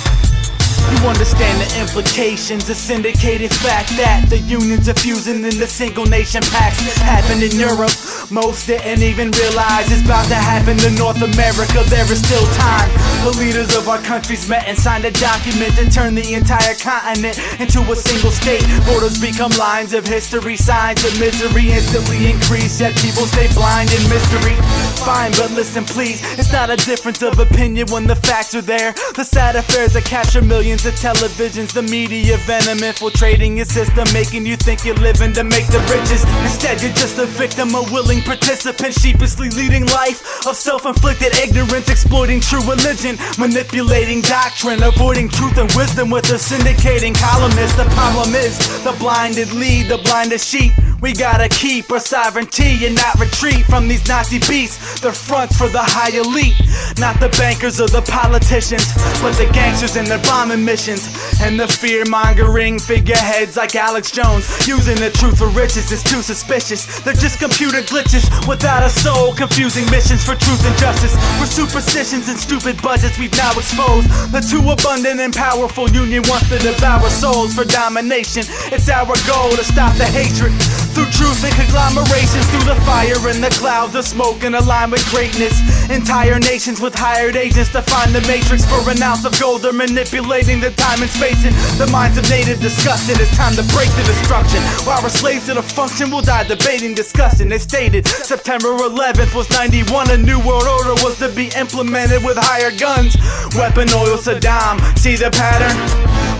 You understand the implications, the syndicated fact that the unions are fusing into single nation pacts. Happened in Europe, most didn't even realize it's about to happen to North America. There is still time. The leaders of our countries met and signed a document to turn the entire continent into a single state. Borders become lines of history, signs of misery instantly increase, yet people stay blind in mystery. Fine, but listen please, it's not a difference of opinion when the facts are there. The sad affairs that capture millions of televisions, the media venom infiltrating your system, making you think you're living to make the riches. Instead, you're just a victim, a willing participant, sheepishly leading life of self-inflicted ignorance, exploiting true religion, manipulating doctrine, avoiding truth and wisdom with a syndicating columnists. The problem is the blinded lead, the blinded sheep. We gotta keep our sovereignty and not retreat from these Nazi beasts. They're fronts for the high elite, not the bankers or the politicians, but the gangsters and their bombing missions. And the fear-mongering figureheads like Alex Jones, using the truth for riches is too suspicious. They're just computer glitches without a soul, confusing missions for truth and justice. For superstitions and stupid budgets we've now exposed. The too abundant and powerful union wants to devour souls for domination. It's our goal to stop the hatred through truth and conglomerations, through the fire and the clouds of smoke and align with greatness. Entire nations with hired agents to find the matrix. For an ounce of gold they're manipulating the time and space in the minds of native disgusted. It's time to break the destruction. While we're slaves to the function, we'll die debating, discussing. They stated September 11th was 91. A new world order was to be implemented with higher guns. Weapon oil Saddam, see the pattern?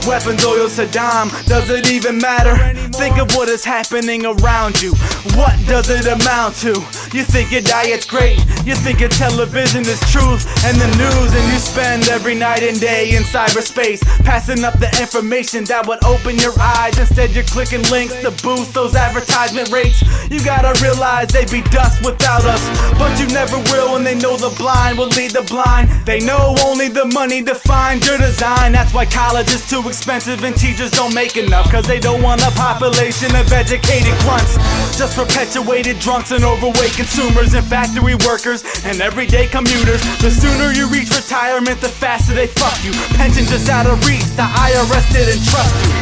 Weapons oil Saddam, does it even matter? Think of what is happening around you. What does it amount to? You think your diet's great, you think your television is truth and the news, and you spend every night and day in cyberspace passing up the information that would open your eyes. Instead you're clicking links to boost those advertisement rates. You gotta realize they be dust without us, but you never will, and they know the blind will lead the blind. They know only the money defines your design. That's why college is too expensive and teachers don't make enough, cause they don't want a population of educated grunts, just perpetuated drunks and overweight consumers and factory workers and everyday commuters. The sooner you reach retirement, the faster they fuck you. Pension just out of reach, the IRS didn't trust you.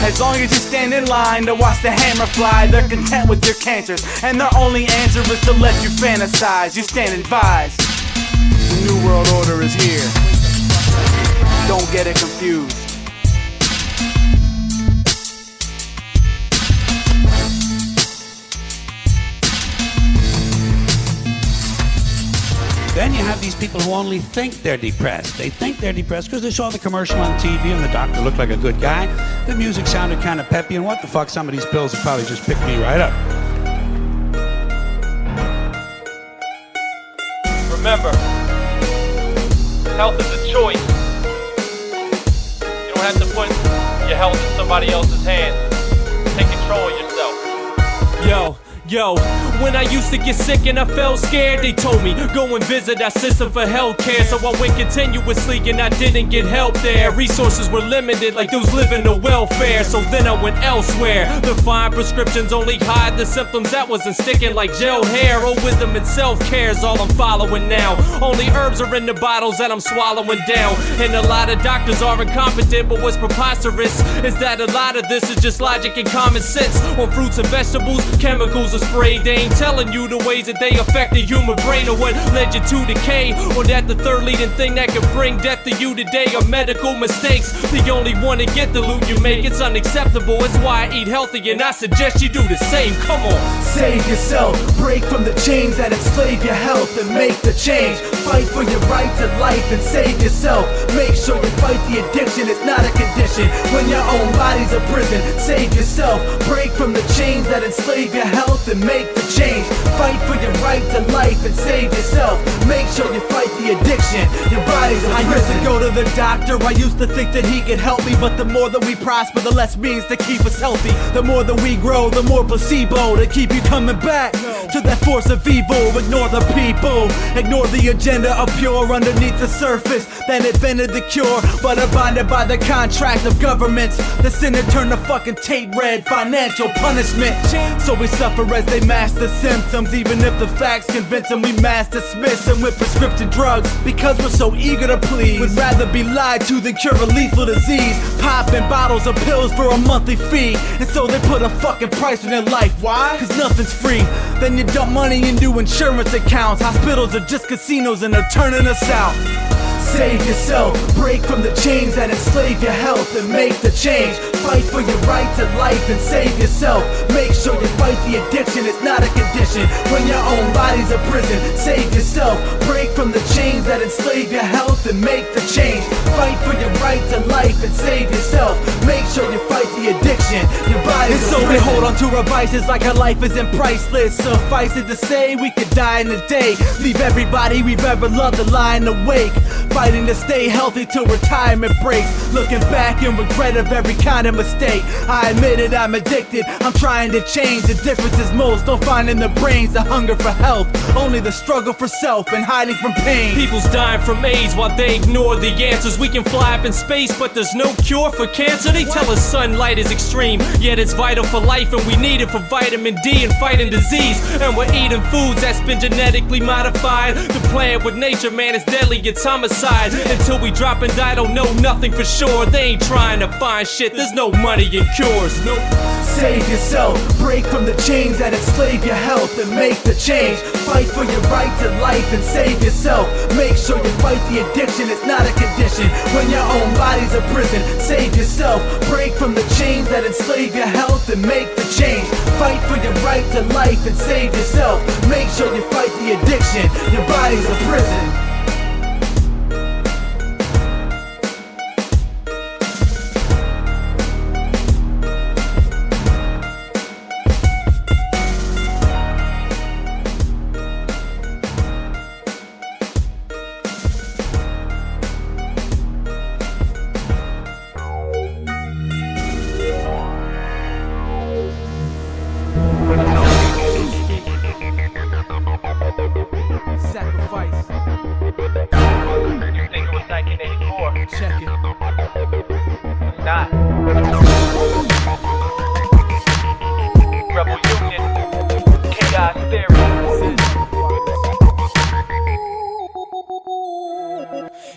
As long as you stand in line to watch the hammer fly, they're content with your cancers, and their only answer is to let you fantasize. You stand advised. The New World Order is here. Don't get it confused. Then you have these people who only think they're depressed. They think they're depressed because they saw the commercial on TV and the doctor looked like a good guy. The music sounded kind of peppy, and what the fuck, some of these pills would probably just pick me right up. Remember, health is a choice. You don't have to put your health in somebody else's hands. Take control of yourself. Yo, when I used to get sick and I felt scared, they told me, go and visit our system for healthcare. So I went continuously and I didn't get help there. Resources were limited like those living on welfare. So then I went elsewhere. The fine prescriptions only hide the symptoms that wasn't sticking, like gel hair. Oh, wisdom and self-care is all I'm following now. Only herbs are in the bottles that I'm swallowing down. And a lot of doctors are incompetent, but what's preposterous is that a lot of this is just logic and common sense. On fruits and vegetables, chemicals are sprayed. They ain't telling you the ways that they affect the human brain, or what led you to decay, or that the third leading thing that can bring death to you today are medical mistakes. The only one to get the loot you make, it's unacceptable. It's why I eat healthy and I suggest you do the same. Come on. Save yourself, break from the chains that enslave your health and make the change. Fight for your right to life and save yourself. Make sure you fight the addiction, it's not a condition. When your own body's a prison, save yourself, break from the the chains that enslave your health and make the change. Fight for your right to life and save yourself. Make sure you fight the addiction. Your body's a prison. I used to go to the doctor, I used to think that he could help me, but the more that we prosper, the less means to keep us healthy. The more that we grow, the more placebo to keep you coming back to that force of evil. Ignore the people, ignore the agenda of pure underneath the surface. Then invented the cure, but are bonded by the contract of governments. The sinner turned the fucking tape red, financial punishment. So we suffer as they mask the symptoms, even if the facts convince them we mass dismiss them with prescription drugs. Because we're so eager to please, would rather be lied to than cure a lethal disease. Popping bottles of pills for a monthly fee, and so they put a fucking price on their life. Why? Cause nothing's free. Then you dump money into insurance accounts. Hospitals are just casinos and they're turning us out. Save yourself, break from the chains that enslave your health and make the change. Fight for your right to life and save yourself. Make sure you fight the addiction, it's not a condition. When your own body's a prison, save yourself. Break from the chains that enslave your health and make the change. Fight for your right to life and save yourself. Make sure you fight the addiction, your body's a prison. And so we hold on to our vices like our life isn't priceless. Suffice it to say, we could die in a day. Leave everybody we've ever loved lying awake, fighting to stay healthy till retirement breaks. Looking back in regret of every kind of mistake. I admit it, I'm addicted, I'm trying to change. The difference is most don't find in the brains the hunger for health, only the struggle for self and hiding from pain. People's dying from AIDS while they ignore the answers. We can fly up in space, but there's no cure for cancer. They tell us sunlight is extreme, yet it's vital for life, and we need it for vitamin D and fighting disease. And we're eating foods that's been genetically modified. The plan with nature, man, is deadly, it's homicide. Until we drop and die, don't know nothing for sure. They ain't trying to find shit, there's no money in cures. Nope. Save yourself, break from the chains that enslave your health and make the change. Fight for your right to life and save yourself. Make sure you fight the addiction, it's not a condition. When your own body's a prison, save yourself. Break from the chains that enslave your health and make the change. Fight for your right to life and save yourself. Make sure you fight the addiction, your body's a prison. Sacrifice. You think it was 1984? Check it. It's not. Rebel Union. Chaos Theory.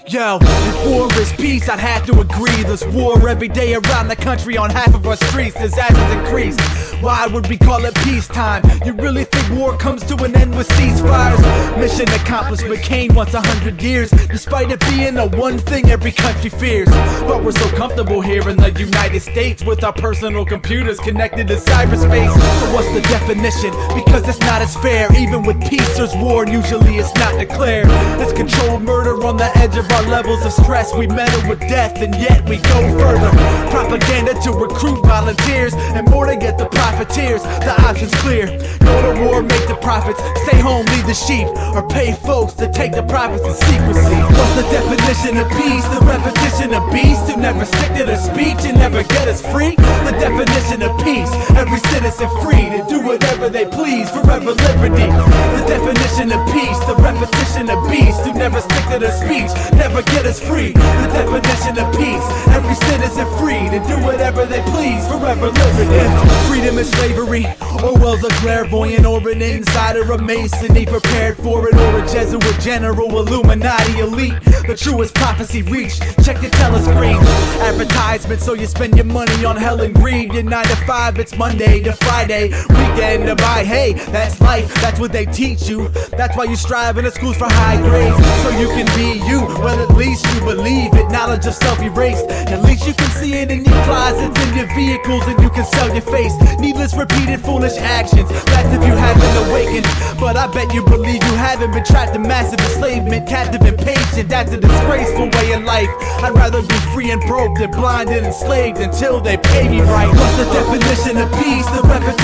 Yo, if war is peace, I'd have to agree. There's war every day around the country on half of our streets. Disasters increase. Why would we call it peacetime? You really think war comes to an end with ceasefires? Mission accomplished, McCain wants 100 years, despite it being the one thing every country fears. But we're so comfortable here in the United States with our personal computers connected to cyberspace. So what's the definition? Because it's not as fair. Even with peace there's war, and usually it's not declared. It's controlled murder on the edge of our levels of stress. We meddle with death and yet we go further. Propaganda to recruit volunteers and more to get the profiteers. The option's clear. Go to war, make the profits. Stay home, lead the sheep. Or pay folks to take the profits in secrecy. What's the definition of peace? The repetition of beasts who never stick to their speech and never get us free? The definition of peace. Every citizen free to do whatever they please. Forever liberty. The definition of peace. The repetition of beasts who never stick to their speech, never get us free. The definition of peace. Every citizen free to do whatever they please. Forever liberty. If freedom is slavery, Orwell's a clairvoyant or an insider of Masonry prepared for it, or a Jesuit general, Illuminati elite. The truest prophecy reached. Check your telescreen. Advertisement so you spend your money on hell and greed. Your 9 to 5, it's Monday to Friday. Weekend to buy. Hey, that's life. That's what they teach you. That's why you strive in the schools for high grades, so you can be you. Well, at least you believe it. Knowledge of self erased. At least you can see it in your closets, in your vehicles, and you can sell your face. Needless, repeated, foolish actions. That's if you haven't awakened. But I bet you believe you haven't been trapped in massive enslavement, captive and patient. That's a disgraceful way of life. I'd rather be free and broke than blind and enslaved until they pay me right. What's the definition of peace? The repetition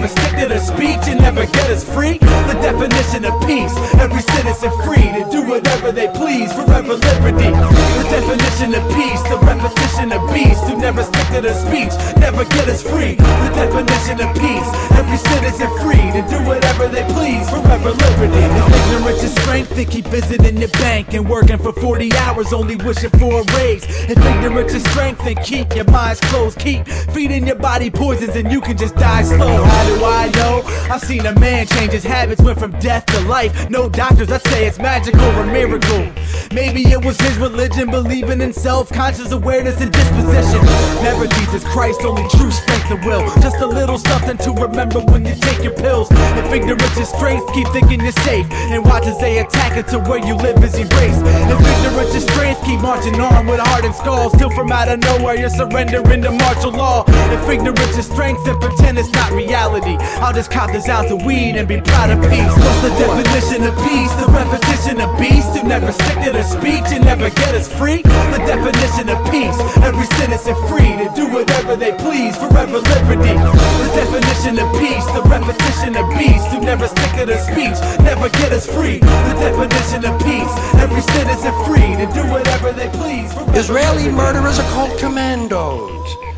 never stick to their speech and never get us free. The definition of peace, every citizen free to do whatever they please, forever liberty. The definition of peace, the repetition of beasts who never stick to their speech, never get us free. The definition of peace, every citizen free to do whatever they please, forever liberty. If ignorance is strength, then keep visiting your bank and working for 40 hours, only wishing for a raise. If ignorance is strength, then keep your minds closed, keep feeding your body poisons and you can just die slow. How do I know? I've seen a man change his habits, went from death to life. No doctors, I'd say it's magical or miracle. Maybe it was his religion, believing in self-conscious awareness and disposition. Never Jesus Christ, only true strength and will. Just a little something to remember when you take your pills. If ignorance is strength, keep thinking you're safe and watch as they attack it to where you live is erased. If ignorance is strength, keep marching on with heart and skulls till from out of nowhere you're surrendering to martial law. If ignorance is strength, then pretend it's not reality. I'll just cop this ounce of weed and be proud of peace. What's the definition of peace? The repetition of beasts who never stick to their speech and never get us free. The definition of peace, every citizen free to do whatever they please, forever liberty. The definition of peace, the repetition of beasts who never stick to their speech, never get us free. The definition of peace, every citizen free to do whatever they please. Israeli murderers are called commandos.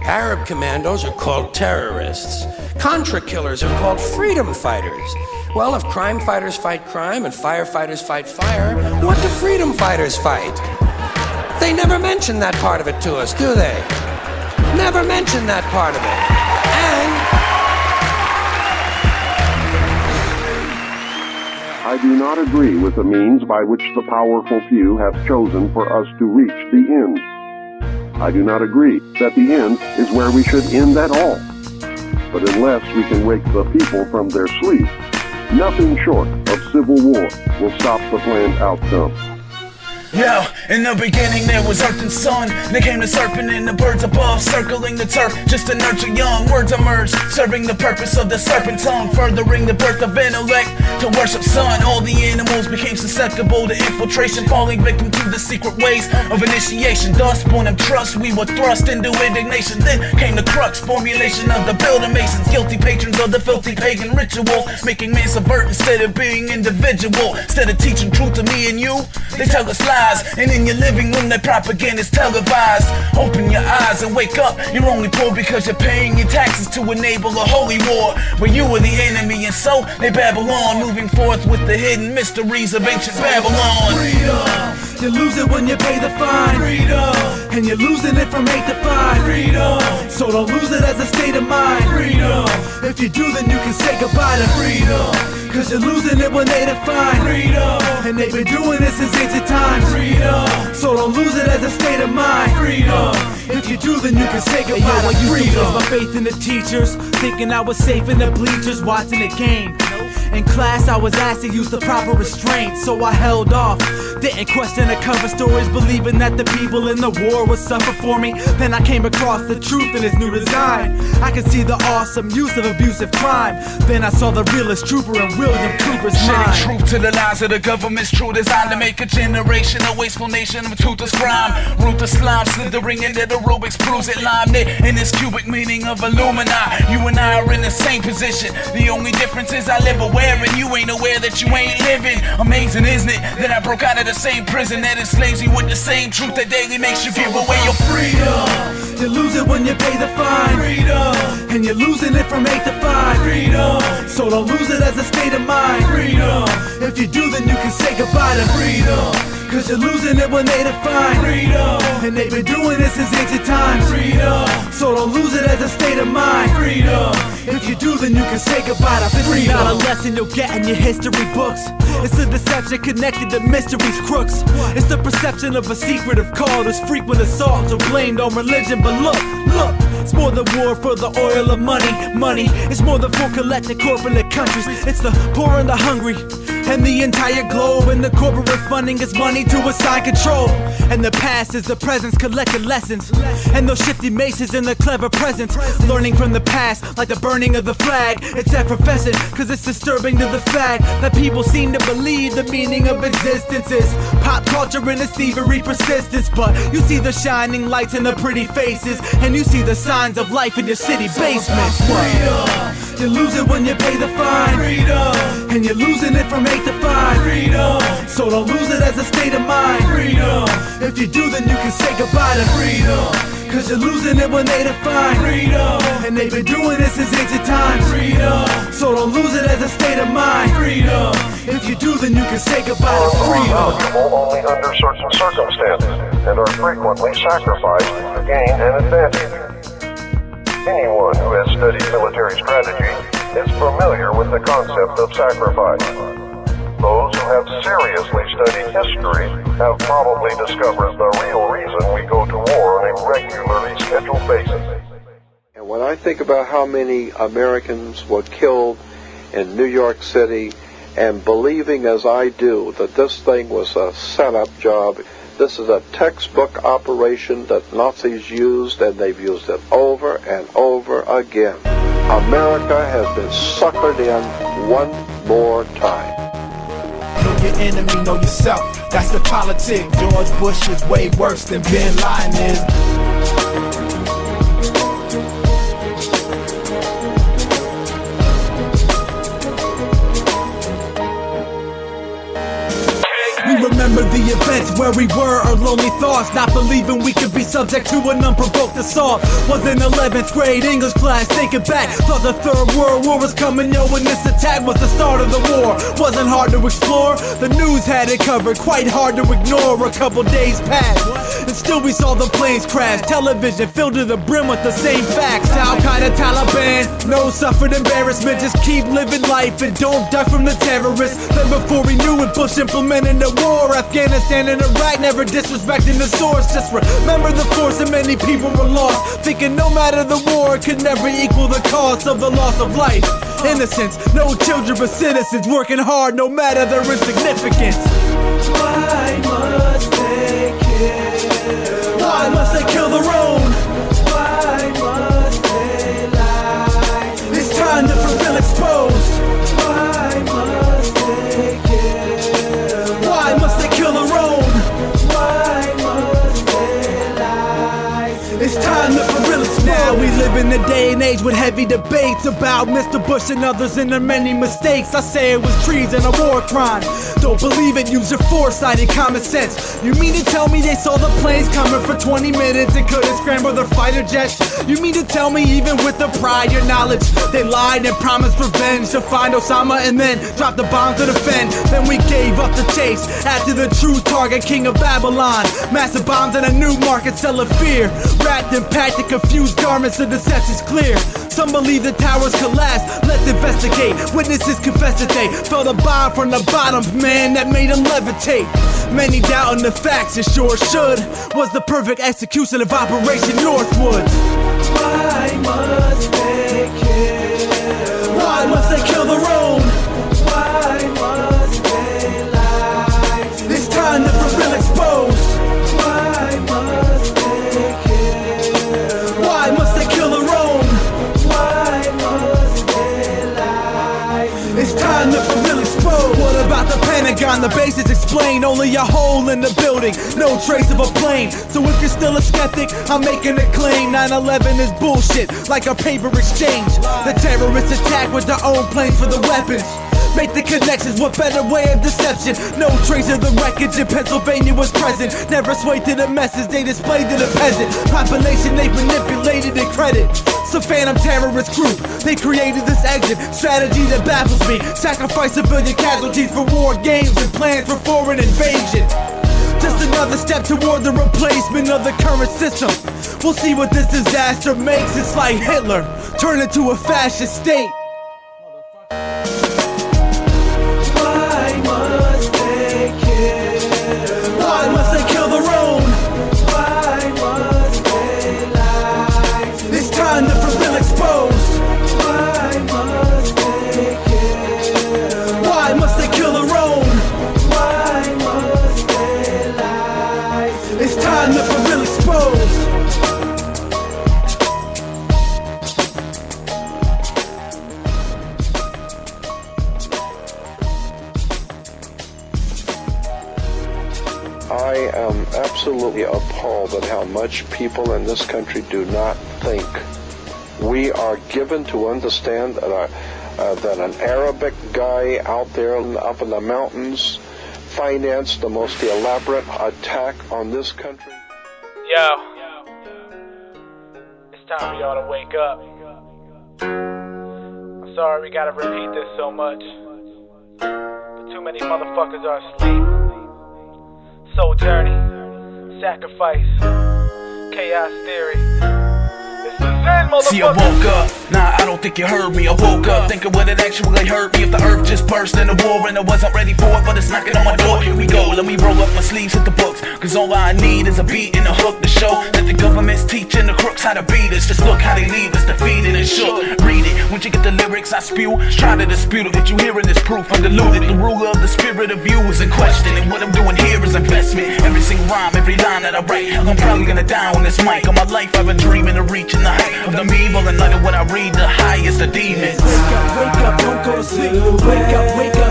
Arab commandos are called terrorists. Contra killers are called freedom fighters. Well, if crime fighters fight crime and firefighters fight fire, what do freedom fighters fight? They never mention that part of it to us, do they? Never mention that part of it. I do not agree with the means by which the powerful few have chosen for us to reach the end. I do not agree that the end is where we should end at all. But unless we can wake the people from their sleep, nothing short of civil war will stop the planned outcome. Yo, in the beginning there was earth and sun. Then came the serpent and the birds above, circling the turf just to nurture young. Words emerged, serving the purpose of the serpent tongue, furthering the birth of intellect to worship sun. All the animals became susceptible to infiltration, falling victim to the secret ways of initiation. Thus, born of trust, we were thrust into indignation. Then came the crux, formulation of the builder masons, guilty patrons of the filthy pagan ritual, making man subvert instead of being individual. Instead of teaching truth to me and you, they tell us lies. And in your living room, that propaganda's televised. Open your eyes and wake up. You're only poor because you're paying your taxes to enable a holy war where you were the enemy, and so they babble on, moving forth with the hidden mysteries of ancient Babylon. Freedom. You lose it when you pay the fine. Freedom. And you're losing it from 8 to 5. Freedom. So don't lose it as a state of mind. Freedom. If you do, then you can say goodbye to freedom. Cause you're losing it when they define freedom. And they've been doing this since ancient times. Freedom. So don't lose it as a state of mind. Freedom. If you do, then you can say goodbye to freedom. I used to lose my faith in the teachers, thinking I was safe in the bleachers, watching the game. In class I was asked to use the proper restraint, so I held off. Didn't question the cover stories, believing that the people in the war would suffer for me. Then I came across the truth in its new design. I could see the awesome use of abusive crime. Then I saw the realest trooper in William Cooper's mind. Shedding truth to the lies of the government's true design to make a generation a wasteful nation of toothless crime. Ruthless slime slithering into the Rubik's proves it lime knit in this cubic meaning of Illuminati. You and I are in the same position. The only difference is I live aware and you ain't aware that you ain't living. Amazing, isn't it, that I broke out of the same prison that enslaves you with the same truth that daily makes you give away your freedom. You lose it when you pay the fine. Freedom. And you're losing it from 8 to 5. Freedom. So don't lose it as a state of mind. Freedom. If you do, then you can say goodbye to freedom. Cause you're losing it when they define freedom. And they've been doing this since ancient times. Freedom. So don't lose it as a state of mind. Freedom. If you do, then you can say goodbye to freedom. This is not a lesson you'll get in your history books. It's a deception connected to mysteries, crooks. It's the perception of a secretive call. There's frequent assaults are blamed on religion. But look, it's more than war for the oil of money. It's more than for collecting corporate countries. It's the poor and the hungry and the entire globe. And the corporate funding is money to assign control. And the past is the present's collected lessons. And those shifty maces in the clever presence. Learning from the past like the burning of the flag. It's effervescent cause it's disturbing to the fact that people seem to believe the meaning of existence is pop culture and its thievery persistence. But you see the shining lights and the pretty faces, and you see the signs of life in your city basement. Freedom. You lose it when you pay the fine. Freedom. And you're losing it from hate to find. Freedom. So don't lose it as a state of mind. Freedom. If you do, then you can say goodbye to freedom. Cause you're losing it when they define freedom. And they've been doing this since ancient times. Freedom. So don't lose it as a state of mind. Freedom. If you do, then you can say goodbye to freedom. Only under certain circumstances and are frequently sacrificed to gain an advantage. Anyone who has studied military strategy is familiar with the concept of sacrifice. Those who have seriously studied history have probably discovered the real reason we go to war on a regularly scheduled basis. And when I think about how many Americans were killed in New York City, and believing as I do that this thing was a setup job, this is a textbook operation that Nazis used, and they've used it over and over again. America has been suckered in one more time. Know your enemy, know yourself. That's the politic. George Bush is way worse than Bin Laden is. Remember the events where we were, our lonely thoughts, not believing we could be subject to an unprovoked assault. Was in 11th grade English class, thinking back, thought the Third World War was coming, yo, when this attack was the start of the war. Wasn't hard to explore, the news had it covered, quite hard to ignore. A couple days passed, and still we saw the planes crash. Television filled to the brim with the same facts. Al-Qaeda, Taliban, no suffered embarrassment, just keep living life and don't die from the terrorists. Then before we knew it, Bush implemented the war. Afghanistan and Iraq, never disrespecting the source. Just remember the force, and many people were lost, thinking no matter the war, it could never equal the cost of the loss of life. Innocence, no children but citizens, working hard no matter their insignificance. Why must they kill? Why must they kill their own? Why must they lie? It's time to fulfill exposed. Why must they kill? Why must they kill their own? Why must they lie? It's time to fulfill exposed. Now we live in a day and age with heavy debates about Mr. Bush and others and their many mistakes. I say it was treason, a war crime. Don't believe it, use your foresight and common sense. You mean to tell me they saw the planes coming for 20 minutes and couldn't scramble their fighter jets? You mean to tell me even with the prior knowledge they lied and promised revenge to find Osama and then drop the bomb to defend? Then we gave up the chase after the true target, king of Babylon. Massive bombs in a new market, selling fear. Wrapped in packed and confused garments, the deception's clear. Some believe the towers collapsed, let's investigate. Witnesses confess that they felt a bomb from the bottom, man, that made them levitate. Many doubting the facts, it sure should. Was the perfect execution of Operation Northwoods. Why must they kill? Why must they kill their own? Why must they lie? It's time to fulfill exposed. Why must they kill? Why must they kill their own? Why must they lie? It's time to fulfill exposed. What about the Pentagon? The base is explained, only a hole in the building, no trace of a plane. So if you're still a skeptic, I'm making a claim. 9/11 is bullshit, like a paper exchange. The terrorists attack with their own planes for the weapons. Make the connections, what better way of deception? No trace of the wreckage in Pennsylvania was present. Never swayed to the message they displayed to the peasant. Population they manipulated and credit. Some phantom terrorist group, they created this exit strategy that baffles me. Sacrifice civilian casualties for war games and plans for foreign invasion. Just another step toward the replacement of the current system. We'll see what this disaster makes. It's like Hitler turned into a fascist state. Why must they kill? Why must they kill their own? Why must they lie? It's time to fulfill exposed. Why must they kill? Why must they kill their own? Why must they lie? It's time to fulfill exposed. I am absolutely appalled at how much people in this country do not think We are given to understand that, that an Arabic guy out there up in the mountains financed the most elaborate attack on this country. Yo, it's time for y'all to wake up. I'm sorry we gotta repeat this so much, but too many motherfuckers are asleep. Soul journey, sacrifice, chaos theory. See, I woke up, nah, I don't think you heard me. I woke up thinking would it actually hurt me if the earth just burst in a war and I wasn't ready for it, but it's knocking on my door. Here we go, let me roll up my sleeves, hit the books, cause all I need is a beat and a hook to show that the government's teaching the crooks how to beat us. Just look how they leave us defeated and shook. Read it, once you get the lyrics I spew, try to dispute it, what you hearing is proof undiluted. The rule of the spirit of you is in question, and what I'm doing here is investment. Every single rhyme, every line that I write, I'm probably gonna die on this mic. All my life I've been dreaming of reaching the height of the evil, and under what I read, the highest of demons. Wake up, don't go to sleep. Wake up,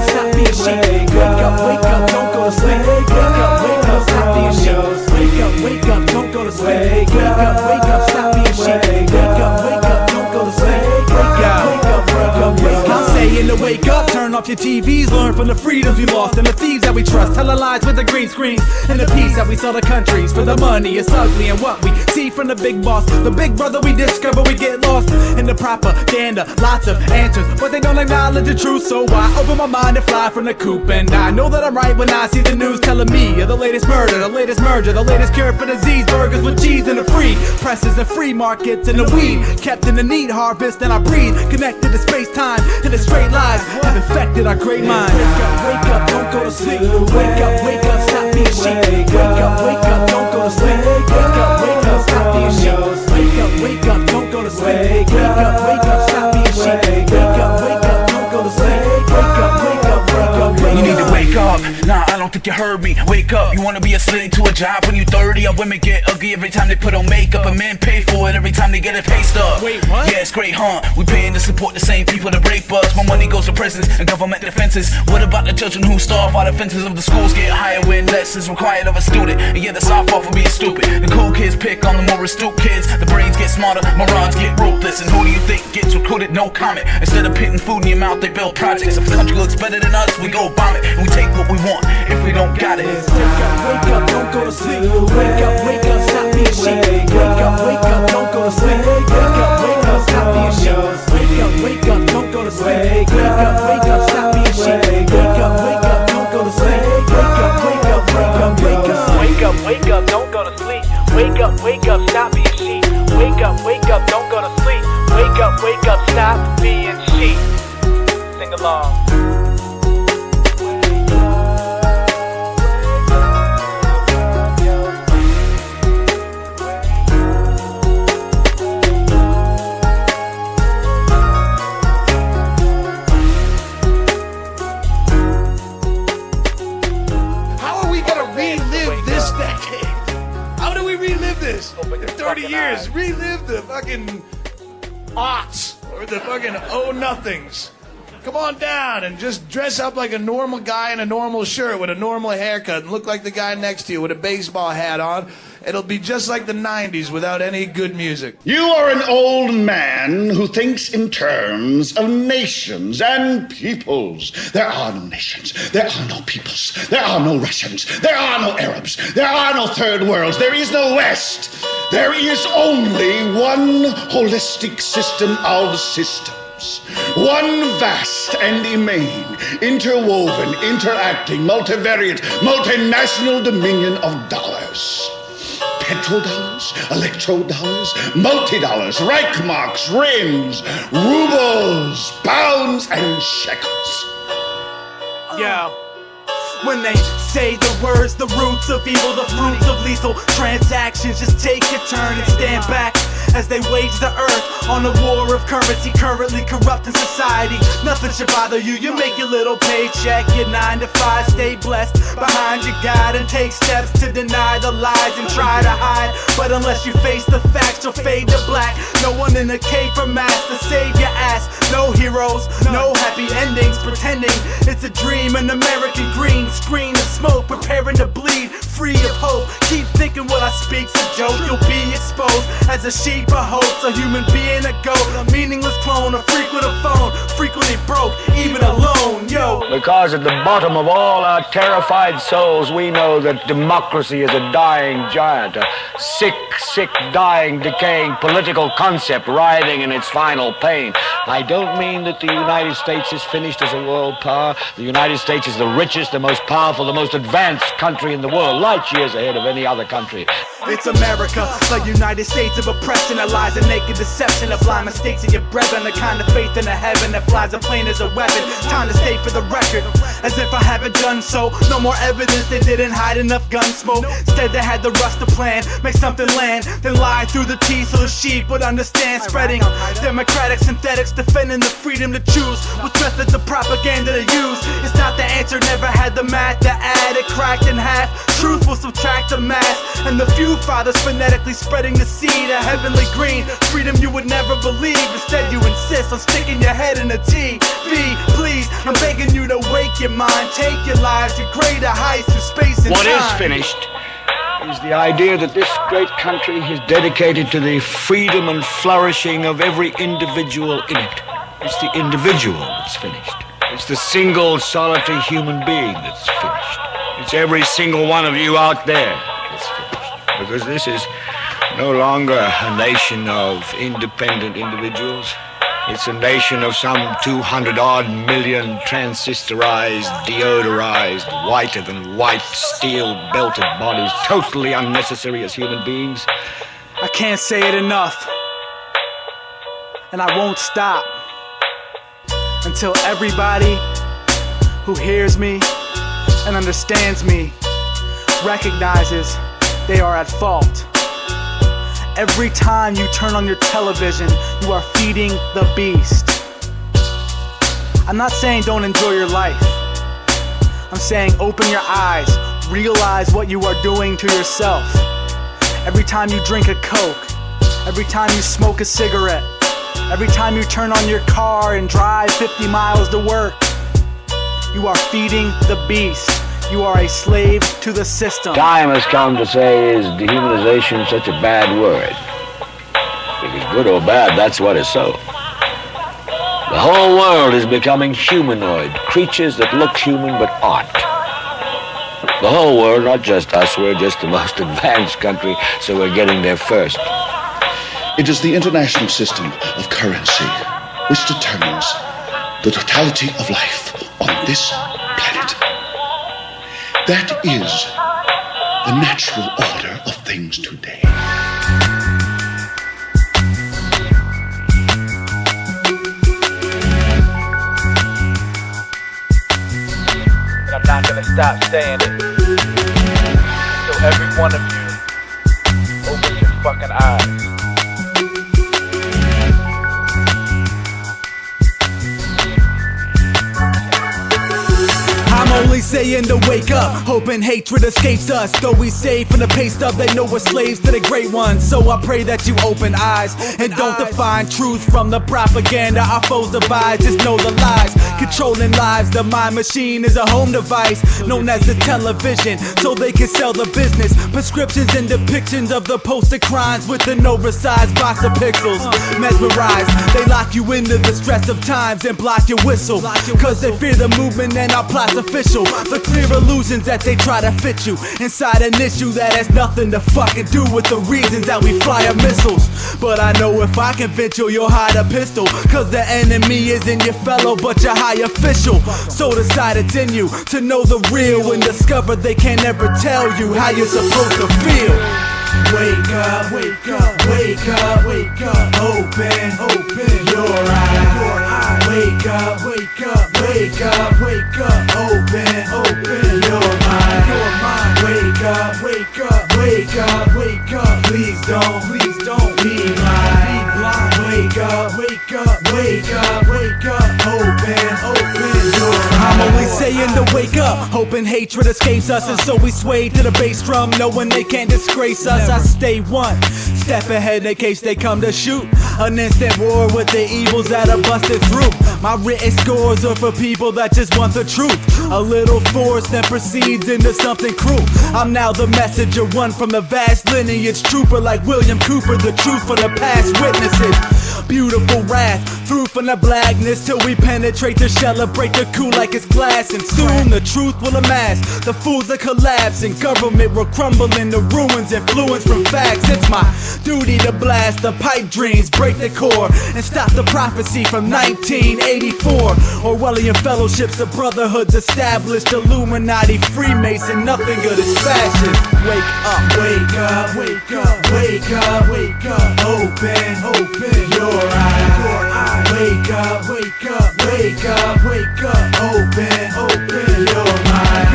stop being sheep. Wake up, don't go to sleep. Wake up, stop being sheep. Wake up, don't go to sleep. Wake up, stop being sheep. Wake up, don't go to sleep. Wake up. I'm saying to wake up, turn off your TVs, learn from the freedoms we lost and the thieves that we trust. Tell our lies with the green screens and the peace that we sell to countries for the money. It's ugly, and what we see from the big boss, the big brother we discover, we get lost in the propaganda. Lots of answers, but they don't acknowledge the truth. So I open my mind and fly from the coop, and I know that I'm right when I see the news telling me of the latest murder, the latest merger, the latest cure for disease. Burgers with cheese and the free presses and free markets and the weed kept in the neat harvest. And I breathe connected to space time and the straight lives have infected our great minds. Wake up, don't go to sleep. Wake up, stop being sheep. Wake up, don't go to sleep. Wake up, stop being sheep. Wake up, don't go to sleep. Wake up, stop being sheep. Wake up, don't go to sleep. Wake up. You need to wake up, nah, I don't think you heard me. Wake up, you wanna be a slave to a job when you 30. Our women get ugly every time they put on makeup, and men pay for it every time they get a pay stub. Wait, what? Yeah, it's great, huh? We paying to support the same people that rape us. More money goes to prisons and government defenses. What about the children who starve while the fences of the schools get higher when less is required of a student? And yeah, that's our fault for being stupid. The cool kids pick on the more astute kids. The brains get smarter, morons get ruthless. And who do you think gets recruited? No comment. Instead of putting food in your mouth, they build projects. If the country looks better than us, we go bomb it. And we take what we want if we don't got it. Wake up, don't go to sleep. Wake up, stop being sheep. Wake up, don't go to sleep. Wake up, stop being sheep. Wake up, don't go to sleep. Wake up, stop being sheep. Wake up, don't go to sleep. Wake up, don't go to sleep. Wake up, stop being sheep. Wake up, don't go to sleep. Wake up, stop being sheep. Sing along. In 30 years, relive the fucking aughts or the fucking oh-nothings. Come on down and just dress up like a normal guy in a normal shirt with a normal haircut and look like the guy next to you with a baseball hat on. It'll be just like the 90s without any good music. You are an old man who thinks in terms of nations and peoples. There are no nations. There are no peoples. There are no Russians. There are no Arabs. There are no third worlds. There is no West. There is only one holistic system of systems. One vast and immane, interwoven, interacting, multivariate, multinational dominion of dollars. Petrodollars, electrodollars, multi-dollars, Reichmarks, rims, rubles, pounds, and shekels. Yeah. When they say the words, the roots of evil, the fruits of lethal transactions, just take your turn and stand back as they wage the earth on a war of currency currently corrupting society. Nothing should bother you, you make your little paycheck, your 9 to 5, stay blessed behind your God and take steps to deny the lies and try to hide. But unless you face the facts, you'll fade to black. No one in a cape or mask to save your ass. No heroes, no happy endings, pretending it's a dream. An American green screen of smoke, preparing to bleed, free of hope. Keep thinking what I speak's a joke, you'll be exposed as a sheep, a hoax, a human being saying a goat, a meaningless clone, a freak with a phone, frequently broke, even alone, yo. Because at the bottom of all our terrified souls, we know that democracy is a dying giant, a sick, dying, decaying political concept writhing in its final pain. I don't mean that the United States is finished as a world power. The United States is the richest, the most powerful, the most advanced country in the world, light years ahead of any other country. It's America, the United States of oppression, that lies in naked deception, of blind mistakes in your brethren, the kind of faith in a heaven that flies a plane as a weapon. Time to state for the record, as if I haven't done so. No more evidence they didn't hide enough gun smoke. Instead they had the rust to plan, make something land, then lie through the teeth so the sheep would understand. Spreading democratic synthetics, defending the freedom to choose which methods of propaganda to use. It's not the answer, never had the math to add it, cracked in half. Truth will subtract the mass, and the few fathers phonetically spreading the seed of heavenly green. Freedom you would never believe, instead you insist on sticking your head in a TV. Please, I'm begging you to wake your mind, take your lives to greater heights through space and time. What is finished is the idea that this great country is dedicated to the freedom and flourishing of every individual in it. It's the individual that's finished. It's the single solitary human being that's finished. It's every single one of you out there that's finished. Because this is no longer a nation of independent individuals. It's a nation of some 200-odd million transistorized, deodorized, whiter than white, steel-belted bodies, totally unnecessary as human beings. I can't say it enough, and I won't stop until everybody who hears me and understands me recognizes they are at fault. Every time you turn on your television, you are feeding the beast. I'm not saying don't enjoy your life. I'm saying open your eyes, realize what you are doing to yourself. Every time you drink a Coke, every time you smoke a cigarette, every time you turn on your car and drive 50 miles to work, you are feeding the beast. You are a slave to the system. Time has come to say, is dehumanization such a bad word? If it's good or bad, that's what is so. The whole world is becoming humanoid, creatures that look human but aren't. The whole world, not just us, we're just the most advanced country, so we're getting there first. It is the international system of currency which determines the totality of life on this planet. That is the natural order of things today. And I'm not gonna stop saying it. So every one of you, open your fucking eyes. I'm only saying to wake up, hoping hatred escapes us. Though we save from the pay stub, they know we're slaves to the great ones. So I pray that you open eyes and don't define truth from the propaganda our foes devise. Just know the lies, controlling lives. The mind machine is a home device known as the television, so they can sell the business. Prescriptions and depictions of the posted crimes with an oversized box of pixels. Mesmerized, they lock you into the stress of times and block your whistle, cause they fear the movement and our plots official. The clear illusions that they try to fit you inside an issue that has nothing to fucking do with the reasons that we fly our missiles. But I know if I convince you, you'll hide a pistol, cause the enemy isn't your fellow but your high official. So decide it's in you to know the real and discover they can't ever tell you how you're supposed to feel. Wake up, wake up, wake up, wake up, open your eyes. Wake up, wake up, wake up, wake up, open your mind. Wake up, wake up, wake up, wake up, please don't be blind. Wake up, wake up, wake up, wake up, open your mind. I'm only saying to wake up, hoping hatred escapes us, and so we sway to the bass drum, knowing they can't disgrace us. I stay one step ahead in case they come to shoot. An instant war with the evils that are busted through. My written scores are for people that just want the truth. A little force then proceeds into something cruel. I'm now the messenger, one from the vast lineage, trooper like William Cooper, the truth for the past witnesses. beautiful wrath. Through from the blackness till we penetrate the shell or break the coup like it's glass. And soon the truth will amass. The fools are collapsing, government will crumble in the ruins, influence from facts. It's my duty to blast the pipe dreams, break the core, and stop the prophecy from 1984. Orwellian fellowships, the brotherhoods established, Illuminati, Freemason, nothing good is fascist. Wake up, wake up, wake up, wake up, wake up, open your eyes. Wake up, wake up, wake up, wake up, open your mind.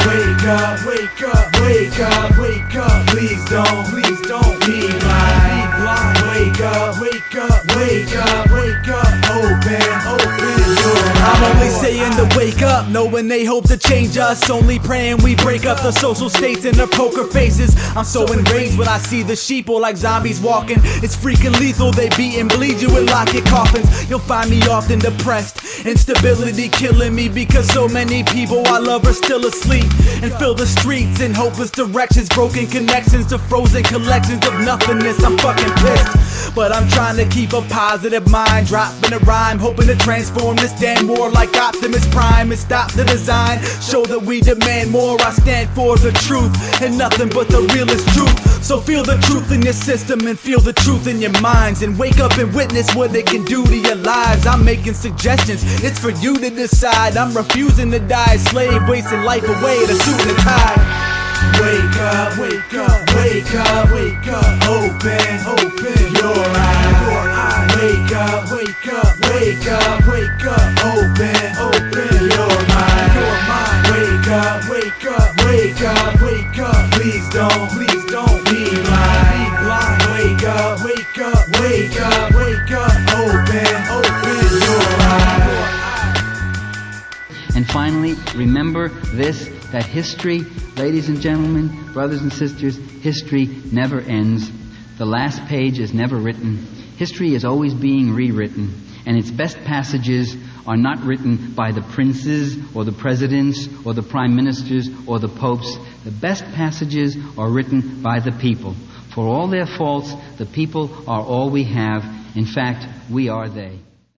Wake up, wake up, wake up, wake up, please don't be blind. Wake up, wake up, wake up, wake up, open your mind. I'm only saying to wake up, knowing they hope to change us. Only praying we break up the social states and their poker faces. I'm so enraged when I see the sheeple like zombies walking. It's freaking lethal, they beat and bleed you in locket coffins. You'll find me often depressed, instability killing me because so many people I love are still asleep and fill the streets in hopeless directions, broken connections to frozen collections of nothingness. I'm fucking pissed, but I'm trying to keep a positive mind, dropping a rhyme, hoping to transform this damn war like Optimus Prime and stop the design. Show that we demand more. I stand for the truth and nothing but the realest truth. So feel the truth in your system and feel the truth in your minds, and wake up and witness what they can do to your lives. I'm making suggestions, it's for you to decide. I'm refusing to die a slave, wasting life away at a suit and a tie. Wake up, wake up, wake up, wake up, open your eyes. Wake up, wake up, wake up, wake up, open your mind. Wake up, wake up, wake up, wake up, please don't be blind. Wake up, wake up, wake up, wake up, open your eyes. And finally, remember this, that history, ladies and gentlemen, brothers and sisters, history never ends. The last page is never written. History is always being rewritten, and its best passages are not written by the princes or the presidents or the prime ministers or the popes. The best passages are written by the people. For all their faults, the people are all we have. In fact, we are they.